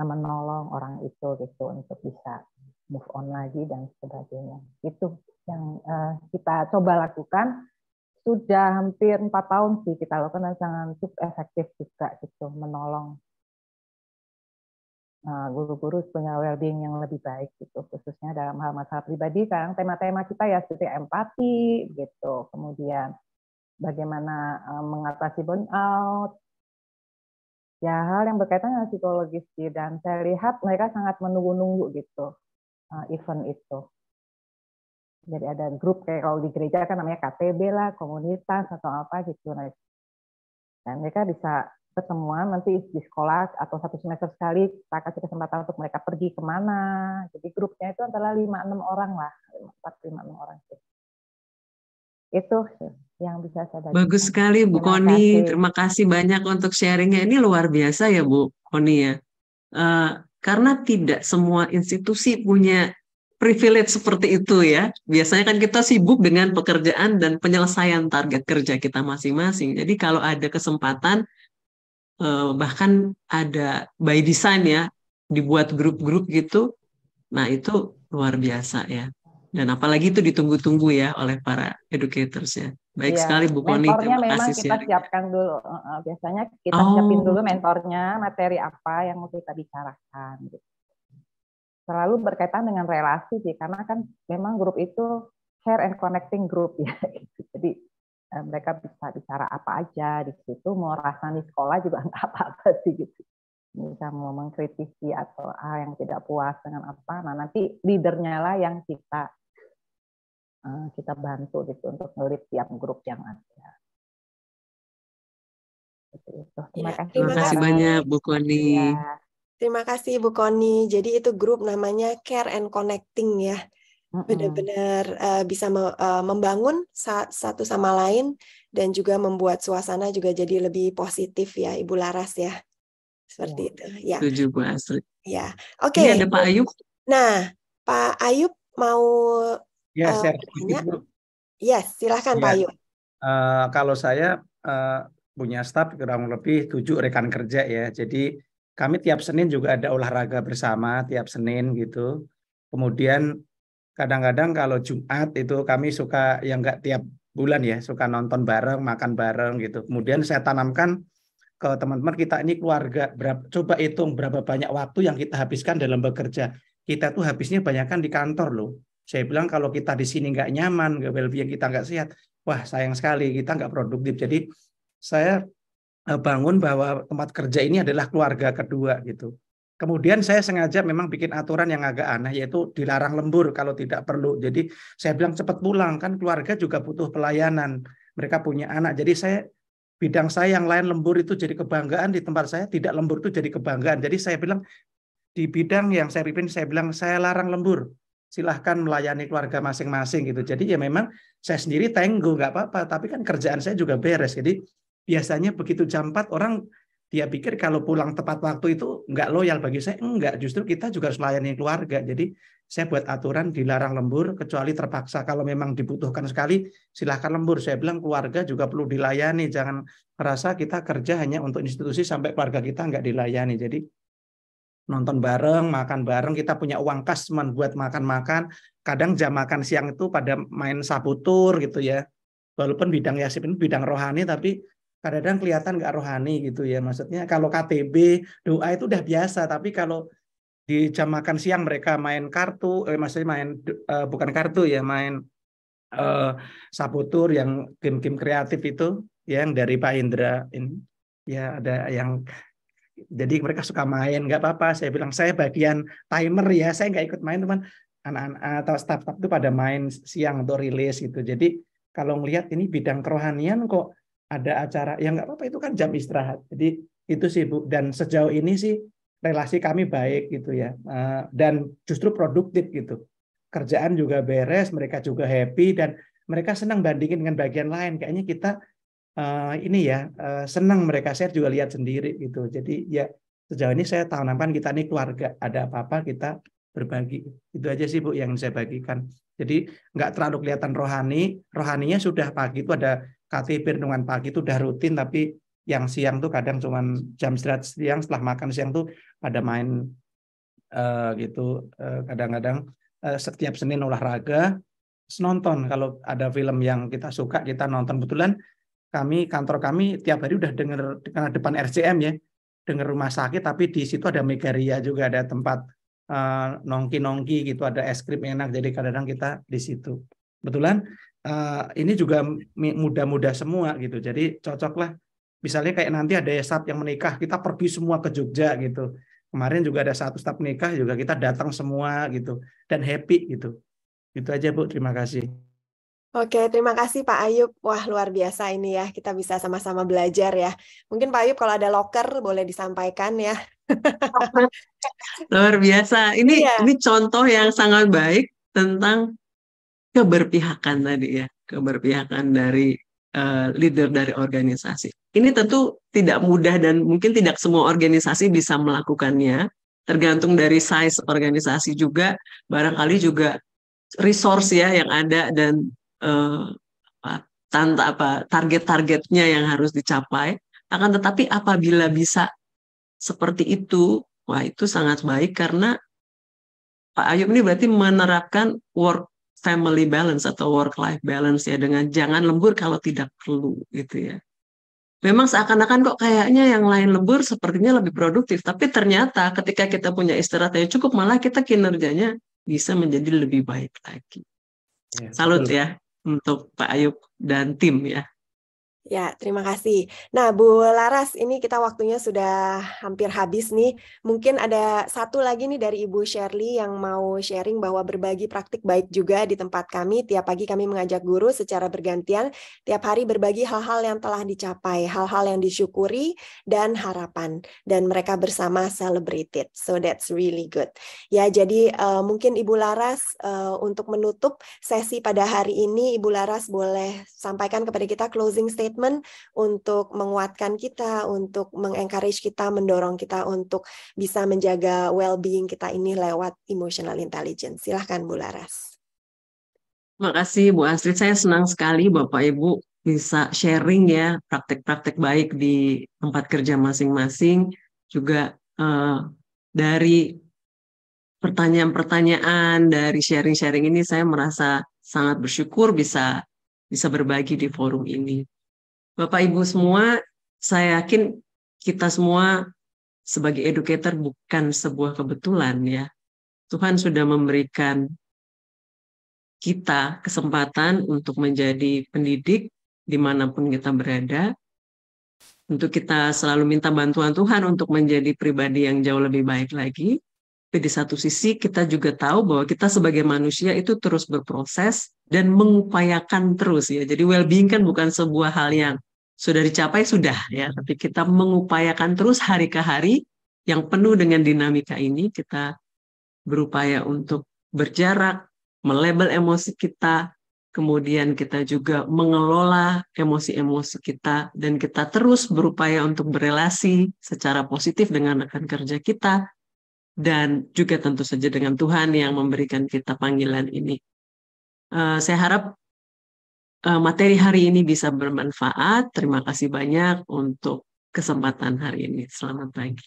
menolong orang itu gitu untuk bisa move on lagi dan sebagainya. Itu yang kita coba lakukan. Sudah hampir 4 tahun sih kita lakukan dan sangat cukup efektif juga gitu, menolong guru-guru punya well-being yang lebih baik gitu, khususnya dalam hal masalah pribadi. Sekarang tema-tema kita ya seperti empati gitu, kemudian bagaimana mengatasi burnout, ya hal yang berkaitan dengan psikologis sih. Dan saya lihat mereka sangat menunggu-nunggu gitu event itu. Jadi ada grup kayak kalau di gereja kan namanya KTB lah, komunitas atau apa gitu. Dan mereka bisa ketemuan nanti di sekolah atau 1 semester sekali kita kasih kesempatan untuk mereka pergi kemana. Jadi grupnya itu antara 5-6 orang lah, 4-5-6 orang sih. Itu yang bisa saya bagikan. Bagus sekali Bu Terima Koni, kasih. terima kasih banyak untuk sharingnya. Ini luar biasa ya Bu Koni ya. Karena tidak semua institusi punya privilege seperti itu ya. Biasanya kan kita sibuk dengan pekerjaan dan penyelesaian target kerja kita masing-masing. Jadi kalau ada kesempatan, bahkan ada by design ya, dibuat grup-grup gitu, nah itu luar biasa ya. Dan apalagi itu ditunggu-tunggu ya oleh para educators ya. Baik Ya, sekali Bu Koni, mentornya terima memang kasih kita sharing. siapkan dulu. Biasanya kita siapin dulu mentornya, materi apa yang mau kita bicarakan. Gitu. Selalu berkaitan dengan relasi sih, karena kan memang grup itu care and connecting group ya. Jadi mereka bisa bicara apa aja di situ, mau rasani sekolah juga nggak apa-apa sih gitu. Bisa mau mengkritisi atau yang tidak puas dengan apa, nah nanti leadernya lah yang kita bantu gitu untuk ngelit tiap grup yang ada. Terima kasih. Terima kasih banyak Bu Koni. Ya. Terima kasih Bu Koni. Jadi itu grup namanya Care and Connecting ya. Benar-benar bisa membangun satu sama lain dan juga membuat suasana juga jadi lebih positif ya Ibu Laras ya. Seperti itu ya. Setuju Bu Astrid. Ya. Oke. Ini ada Pak Ayub. Nah, Pak Ayub mau share bertanya? sedikit, Bu. Yes, silahkan Pak Ayub. Kalau saya punya staf kurang lebih 7 rekan kerja ya. Jadi kami tiap Senin juga ada olahraga bersama tiap Senin gitu. Kemudian kadang-kadang kalau Jumat itu kami suka yang nggak tiap bulan ya, suka nonton bareng, makan bareng gitu. Kemudian saya tanamkan ke teman-teman kita ini keluarga, coba hitung berapa banyak waktu yang kita habiskan dalam bekerja. Kita tuh habisnya banyakkan di kantor loh. Saya bilang kalau kita di sini nggak nyaman, well-being kita nggak sehat, wah sayang sekali kita nggak produktif. Jadi saya bangun bahwa tempat kerja ini adalah keluarga kedua gitu. Kemudian saya sengaja memang bikin aturan yang agak aneh, yaitu dilarang lembur kalau tidak perlu. Jadi saya bilang cepat pulang, kan keluarga juga butuh pelayanan. Mereka punya anak. Jadi bidang saya yang lain lembur itu jadi kebanggaan, di tempat saya tidak lembur itu jadi kebanggaan. Jadi saya bilang di bidang yang saya pimpin, saya bilang saya larang lembur. Silahkan melayani keluarga masing-masing gitu. Jadi ya memang saya sendiri tangguh, nggak apa-apa. Tapi kan kerjaan saya juga beres. Jadi biasanya begitu jam 4 orang dia pikir kalau pulang tepat waktu itu nggak loyal. Bagi saya enggak, justru kita juga harus melayani keluarga. Jadi saya buat aturan dilarang lembur kecuali terpaksa. Kalau memang dibutuhkan sekali silahkan lembur. Saya bilang keluarga juga perlu dilayani, jangan merasa kita kerja hanya untuk institusi sampai keluarga kita nggak dilayani. Jadi nonton bareng, makan bareng, kita punya uang kas buat makan-makan. Kadang jam makan siang itu pada main saputur gitu ya. Walaupun bidang Yasin itu bidang rohani, tapi kadang-kadang kelihatan nggak rohani gitu ya. Maksudnya kalau KTB, doa itu udah biasa, tapi kalau di jam makan siang mereka main kartu, maksudnya main bukan kartu ya, main Sabotur yang game-game kreatif itu, yang dari Pak Indra ini, ya ada yang, jadi mereka suka main, nggak apa-apa. Saya bilang saya bagian timer ya, saya nggak ikut main, teman anak-anak atau staff-staff itu pada main siang untuk rilis gitu. Jadi kalau ngelihat ini bidang kerohanian kok ada acara, ya nggak apa-apa, itu kan jam istirahat. Jadi itu sih Bu, dan sejauh ini sih relasi kami baik gitu ya, dan justru produktif gitu. Kerjaan juga beres, mereka juga happy, dan mereka senang bandingin dengan bagian lain. Kayaknya kita ini ya senang, mereka share juga lihat sendiri gitu. Jadi ya sejauh ini saya tahu kita ini keluarga, ada apa-apa kita berbagi. Itu aja sih Bu yang saya bagikan. Jadi nggak terlalu kelihatan rohaninya sudah pagi itu ada KTP renungan pagi itu udah rutin, tapi yang siang tuh kadang cuman jam istirahat siang setelah makan siang tuh pada main gitu. Kadang-kadang setiap Senin olahraga, nonton. Kalau ada film yang kita suka kita nonton. Kebetulan kantor kami tiap hari udah dengar depan RCM ya, dengar rumah sakit, tapi di situ ada Megaria juga, ada tempat nongki gitu, ada es krim enak, jadi kadang-kadang kita di situ. Kebetulan ini juga muda-muda semua gitu, jadi cocok lah. Misalnya kayak nanti ada staff yang menikah, kita pergi semua ke Jogja gitu. Kemarin juga ada satu staff nikah juga, kita datang semua gitu dan happy gitu. Itu aja Bu, terima kasih. Oke, terima kasih Pak Ayub. Wah, luar biasa ini ya. Kita bisa sama-sama belajar ya. Mungkin Pak Ayub kalau ada loker boleh disampaikan ya. Luar biasa. Ini contoh yang sangat baik tentang keberpihakan tadi ya. Keberpihakan dari leader dari organisasi. Ini tentu tidak mudah dan mungkin tidak semua organisasi bisa melakukannya. Tergantung dari size organisasi juga, barangkali juga resource ya yang ada dan target-targetnya yang harus dicapai. Akan tetapi apabila bisa seperti itu, wah itu sangat baik karena Pak Ayub ini berarti menerapkan work-family balance atau work-life balance ya, dengan jangan lembur kalau tidak perlu gitu ya. Memang seakan-akan kok kayaknya yang lain lembur sepertinya lebih produktif, tapi ternyata ketika kita punya istirahat yang cukup malah kita kinerjanya bisa menjadi lebih baik lagi. Ya, salut betul. Ya untuk Pak Ayub dan tim ya. Ya, terima kasih. Nah, Bu Laras, ini kita waktunya sudah hampir habis nih. Mungkin ada satu lagi nih dari Ibu Shirley yang mau sharing bahwa berbagi praktik baik juga di tempat kami. Tiap pagi kami mengajak guru secara bergantian, tiap hari berbagi hal-hal yang telah dicapai, hal-hal yang disyukuri, dan harapan. Dan mereka bersama celebrate it. So that's really good. Ya, jadi mungkin Ibu Laras untuk menutup sesi pada hari ini, Ibu Laras boleh sampaikan kepada kita closing statement untuk menguatkan kita, untuk mengencourage kita, mendorong kita untuk bisa menjaga well-being kita ini lewat emotional intelligence. Silahkan Bu Laras. Terima kasih Bu Astrid, saya senang sekali Bapak Ibu bisa sharing ya praktek-praktek baik di tempat kerja masing-masing, juga dari pertanyaan-pertanyaan, dari sharing-sharing ini saya merasa sangat bersyukur bisa berbagi di forum ini. Bapak Ibu semua, saya yakin kita semua sebagai educator bukan sebuah kebetulan ya. Tuhan sudah memberikan kita kesempatan untuk menjadi pendidik dimanapun kita berada. Untuk kita selalu minta bantuan Tuhan untuk menjadi pribadi yang jauh lebih baik lagi. Tapi di satu sisi kita juga tahu bahwa kita sebagai manusia itu terus berproses dan mengupayakan terus ya. Jadi well-being kan bukan sebuah hal yang sudah dicapai sudah ya, tapi kita mengupayakan terus hari ke hari yang penuh dengan dinamika ini. Kita berupaya untuk berjarak, melabel emosi kita, kemudian kita juga mengelola emosi-emosi kita, dan kita terus berupaya untuk berelasi secara positif dengan rekan kerja kita, dan juga tentu saja dengan Tuhan yang memberikan kita panggilan ini. Saya harap materi hari ini bisa bermanfaat. Terima kasih banyak untuk kesempatan hari ini. Selamat pagi.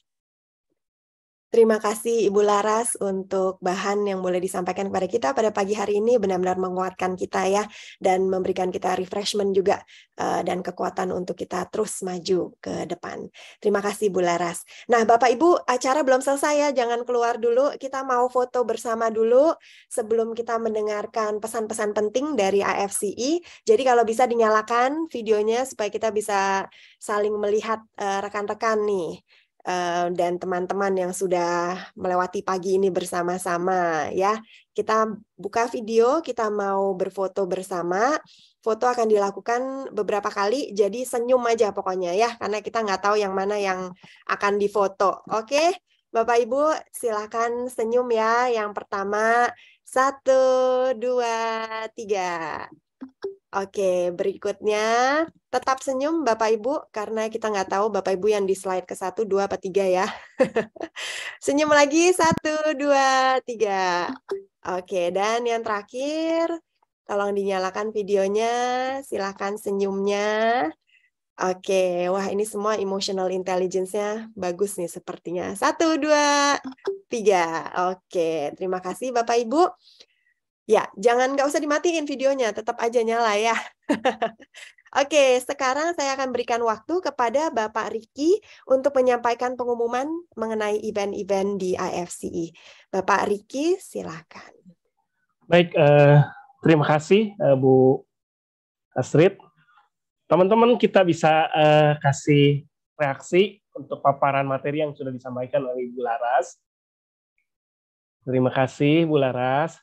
Terima kasih Ibu Laras untuk bahan yang boleh disampaikan kepada kita pada pagi hari ini, benar-benar menguatkan kita ya, dan memberikan kita refreshment juga dan kekuatan untuk kita terus maju ke depan. Terima kasih Bu Laras. Nah Bapak Ibu, acara belum selesai ya, jangan keluar dulu, kita mau foto bersama dulu sebelum kita mendengarkan pesan-pesan penting dari AFCI. Jadi kalau bisa dinyalakan videonya supaya kita bisa saling melihat rekan-rekan nih. Dan teman-teman yang sudah melewati pagi ini bersama-sama ya. Kita buka video, kita mau berfoto bersama. Foto akan dilakukan beberapa kali, jadi senyum aja pokoknya ya, karena kita nggak tahu yang mana yang akan difoto. Oke, Bapak Ibu silakan senyum ya. Yang pertama, 1, 2, 3. Oke, berikutnya tetap senyum Bapak Ibu, karena kita nggak tahu Bapak Ibu yang di slide ke 1, 2, apa 3 ya. Senyum lagi, 1, 2, 3. Oke, dan yang terakhir, tolong dinyalakan videonya, silakan senyumnya. Oke, wah ini semua emotional intelligence-nya bagus nih sepertinya. 1, 2, 3. Oke, terima kasih Bapak Ibu. Ya, nggak usah dimatiin videonya, tetap aja nyala ya. Oke, sekarang saya akan berikan waktu kepada Bapak Riki untuk menyampaikan pengumuman mengenai event-event di AFCI. Bapak Riki, silakan. Baik, terima kasih Bu Astrid. Teman-teman, kita bisa kasih reaksi untuk paparan materi yang sudah disampaikan oleh Ibu Laras. Terima kasih Bu Laras.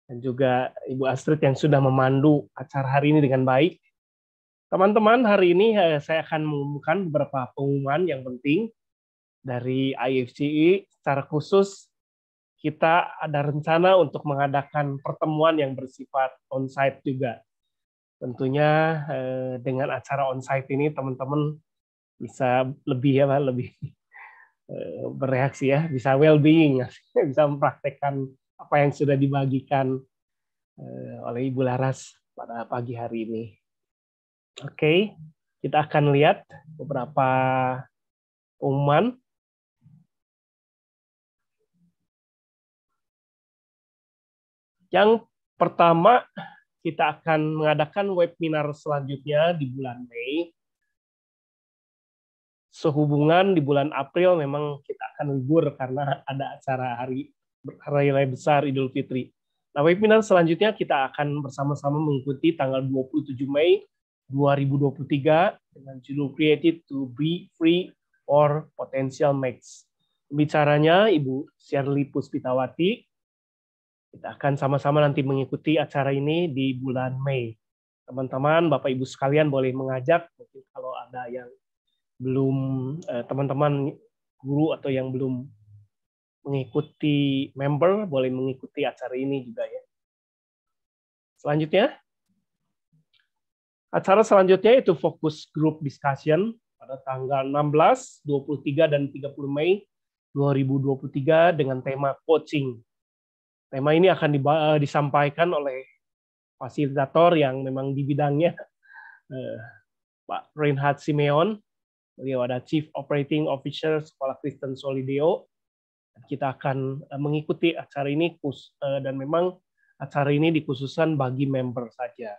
Dan juga Ibu Astrid yang sudah memandu acara hari ini dengan baik. Teman-teman, hari ini saya akan mengumumkan beberapa pengumuman yang penting dari AFCI. Secara khusus, kita ada rencana untuk mengadakan pertemuan yang bersifat on-site juga. Tentunya dengan acara on-site ini, teman-teman bisa lebih bereaksi ya, bisa well-being, bisa mempraktekkan apa yang sudah dibagikan oleh Ibu Laras pada pagi hari ini. Oke, kita akan lihat beberapa pengumuman. Yang pertama, kita akan mengadakan webinar selanjutnya di bulan Mei. Sehubungan di bulan April memang kita akan libur karena ada acara hari raya besar Idul Fitri. Nah, webinar selanjutnya kita akan bersama-sama mengikuti tanggal 27 Mei 2023 dengan judul Created to be Free or Potential Max. Pembicaranya Ibu Shirley Puspitawati. Kita akan sama-sama nanti mengikuti acara ini di bulan Mei. Teman-teman, Bapak Ibu sekalian boleh mengajak, mungkin kalau ada yang belum, teman-teman guru atau yang belum mengikuti member, boleh mengikuti acara ini juga ya. Selanjutnya, acara selanjutnya itu fokus group discussion pada tanggal 16, 23, dan 30 Mei 2023 dengan tema coaching. Tema ini akan disampaikan oleh fasilitator yang memang di bidangnya, Pak Reinhard Simeon. Beliau ada Chief Operating Officer Sekolah Kristen Solideo. Kita akan mengikuti acara ini dan memang acara ini dikhususkan bagi member saja.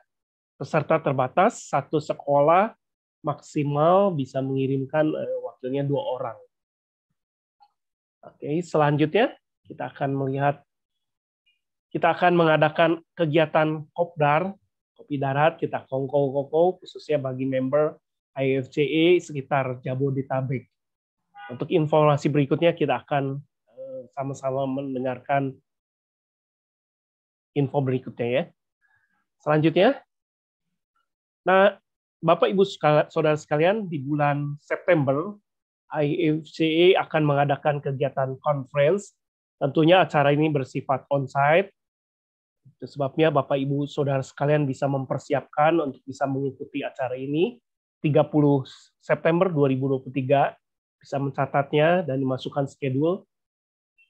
Peserta terbatas, 1 sekolah maksimal bisa mengirimkan wakilnya 2 orang. Oke, selanjutnya kita akan mengadakan kegiatan kopdar, kopi darat, kita kongko khususnya bagi member AFCI sekitar Jabodetabek. Untuk informasi berikutnya kita akan sama-sama mendengarkan info berikutnya ya. Selanjutnya, nah Bapak Ibu Saudara sekalian, di bulan September AFCI akan mengadakan kegiatan conference. Tentunya acara ini bersifat on-site. Itu sebabnya Bapak Ibu Saudara sekalian bisa mempersiapkan untuk bisa mengikuti acara ini 30 September 2023, bisa mencatatnya dan dimasukkan schedule.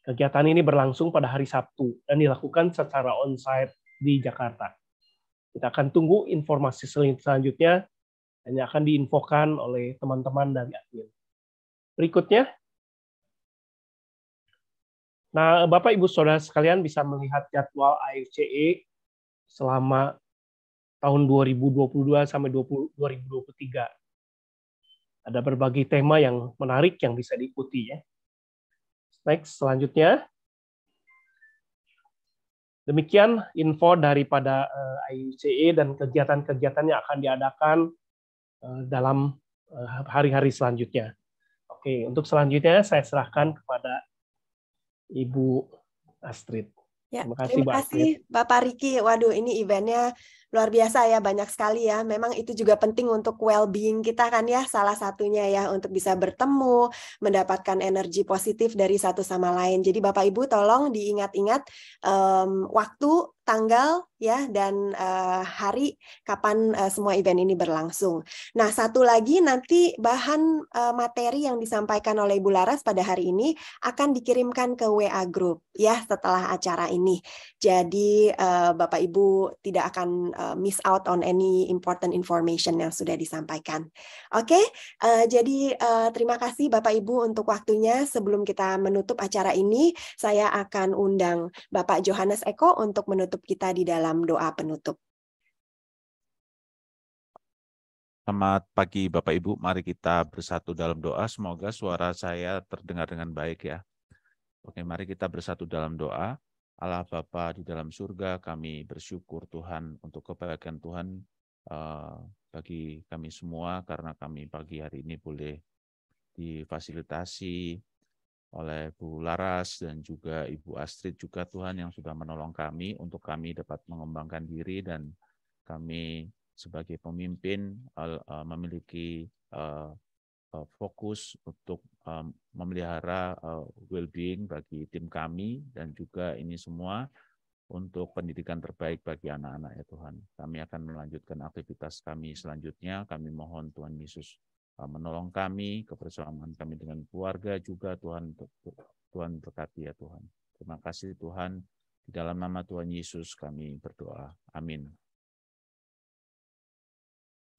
Kegiatan ini berlangsung pada hari Sabtu dan dilakukan secara on-site di Jakarta. Kita akan tunggu informasi selanjutnya, hanya akan diinfokan oleh teman-teman dari admin. Berikutnya, Nah, Bapak Ibu Saudara sekalian bisa melihat jadwal AFCE selama tahun 2022 sampai 2023. Ada berbagai tema yang menarik yang bisa diikuti ya. Next, selanjutnya. Demikian info daripada AFCE dan kegiatan-kegiatan yang akan diadakan dalam hari-hari selanjutnya. Oke, untuk selanjutnya saya serahkan kepada Ibu Astrid. Ya, Terima kasih Bapak Riki. Waduh, ini eventnya luar biasa ya, banyak sekali ya. Memang itu juga penting untuk well-being kita kan ya, salah satunya ya, untuk bisa bertemu, mendapatkan energi positif dari satu sama lain. Jadi Bapak Ibu tolong diingat-ingat waktu, tanggal ya, dan hari kapan semua event ini berlangsung. Nah, satu lagi nanti bahan materi yang disampaikan oleh Ibu Laras pada hari ini akan dikirimkan ke WA Group ya setelah acara ini. Jadi Bapak Ibu tidak akan miss out on any important information yang sudah disampaikan. Oke, jadi terima kasih Bapak Ibu untuk waktunya. Sebelum kita menutup acara ini, saya akan undang Bapak Johannes Eko untuk menutup kita di dalam doa penutup. Selamat pagi Bapak Ibu, mari kita bersatu dalam doa. Semoga suara saya terdengar dengan baik ya. Oke, mari kita bersatu dalam doa. Allah Bapa di dalam surga, kami bersyukur Tuhan untuk kebaikan Tuhan bagi kami semua, karena kami pagi hari ini boleh difasilitasi oleh Bu Laras dan juga Ibu Astrid juga Tuhan yang sudah menolong kami untuk kami dapat mengembangkan diri, dan kami sebagai pemimpin memiliki fokus untuk memelihara well-being bagi tim kami, dan juga ini semua untuk pendidikan terbaik bagi anak-anak ya Tuhan. Kami akan melanjutkan aktivitas kami selanjutnya. Kami mohon Tuhan Yesus menolong kami, kebersamaan kami dengan keluarga juga Tuhan berkati ya Tuhan. Terima kasih Tuhan, di dalam nama Tuhan Yesus kami berdoa. Amin.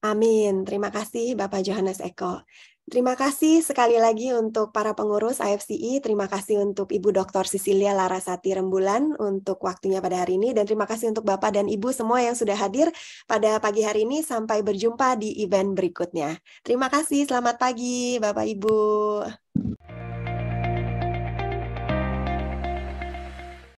Amin. Terima kasih Bapak Johannes Eko. Terima kasih sekali lagi untuk para pengurus AFCE. Terima kasih untuk Ibu Dr. Cecilia Larasati Rembulan untuk waktunya pada hari ini. Dan terima kasih untuk Bapak dan Ibu semua yang sudah hadir pada pagi hari ini. Sampai berjumpa di event berikutnya. Terima kasih. Selamat pagi Bapak Ibu.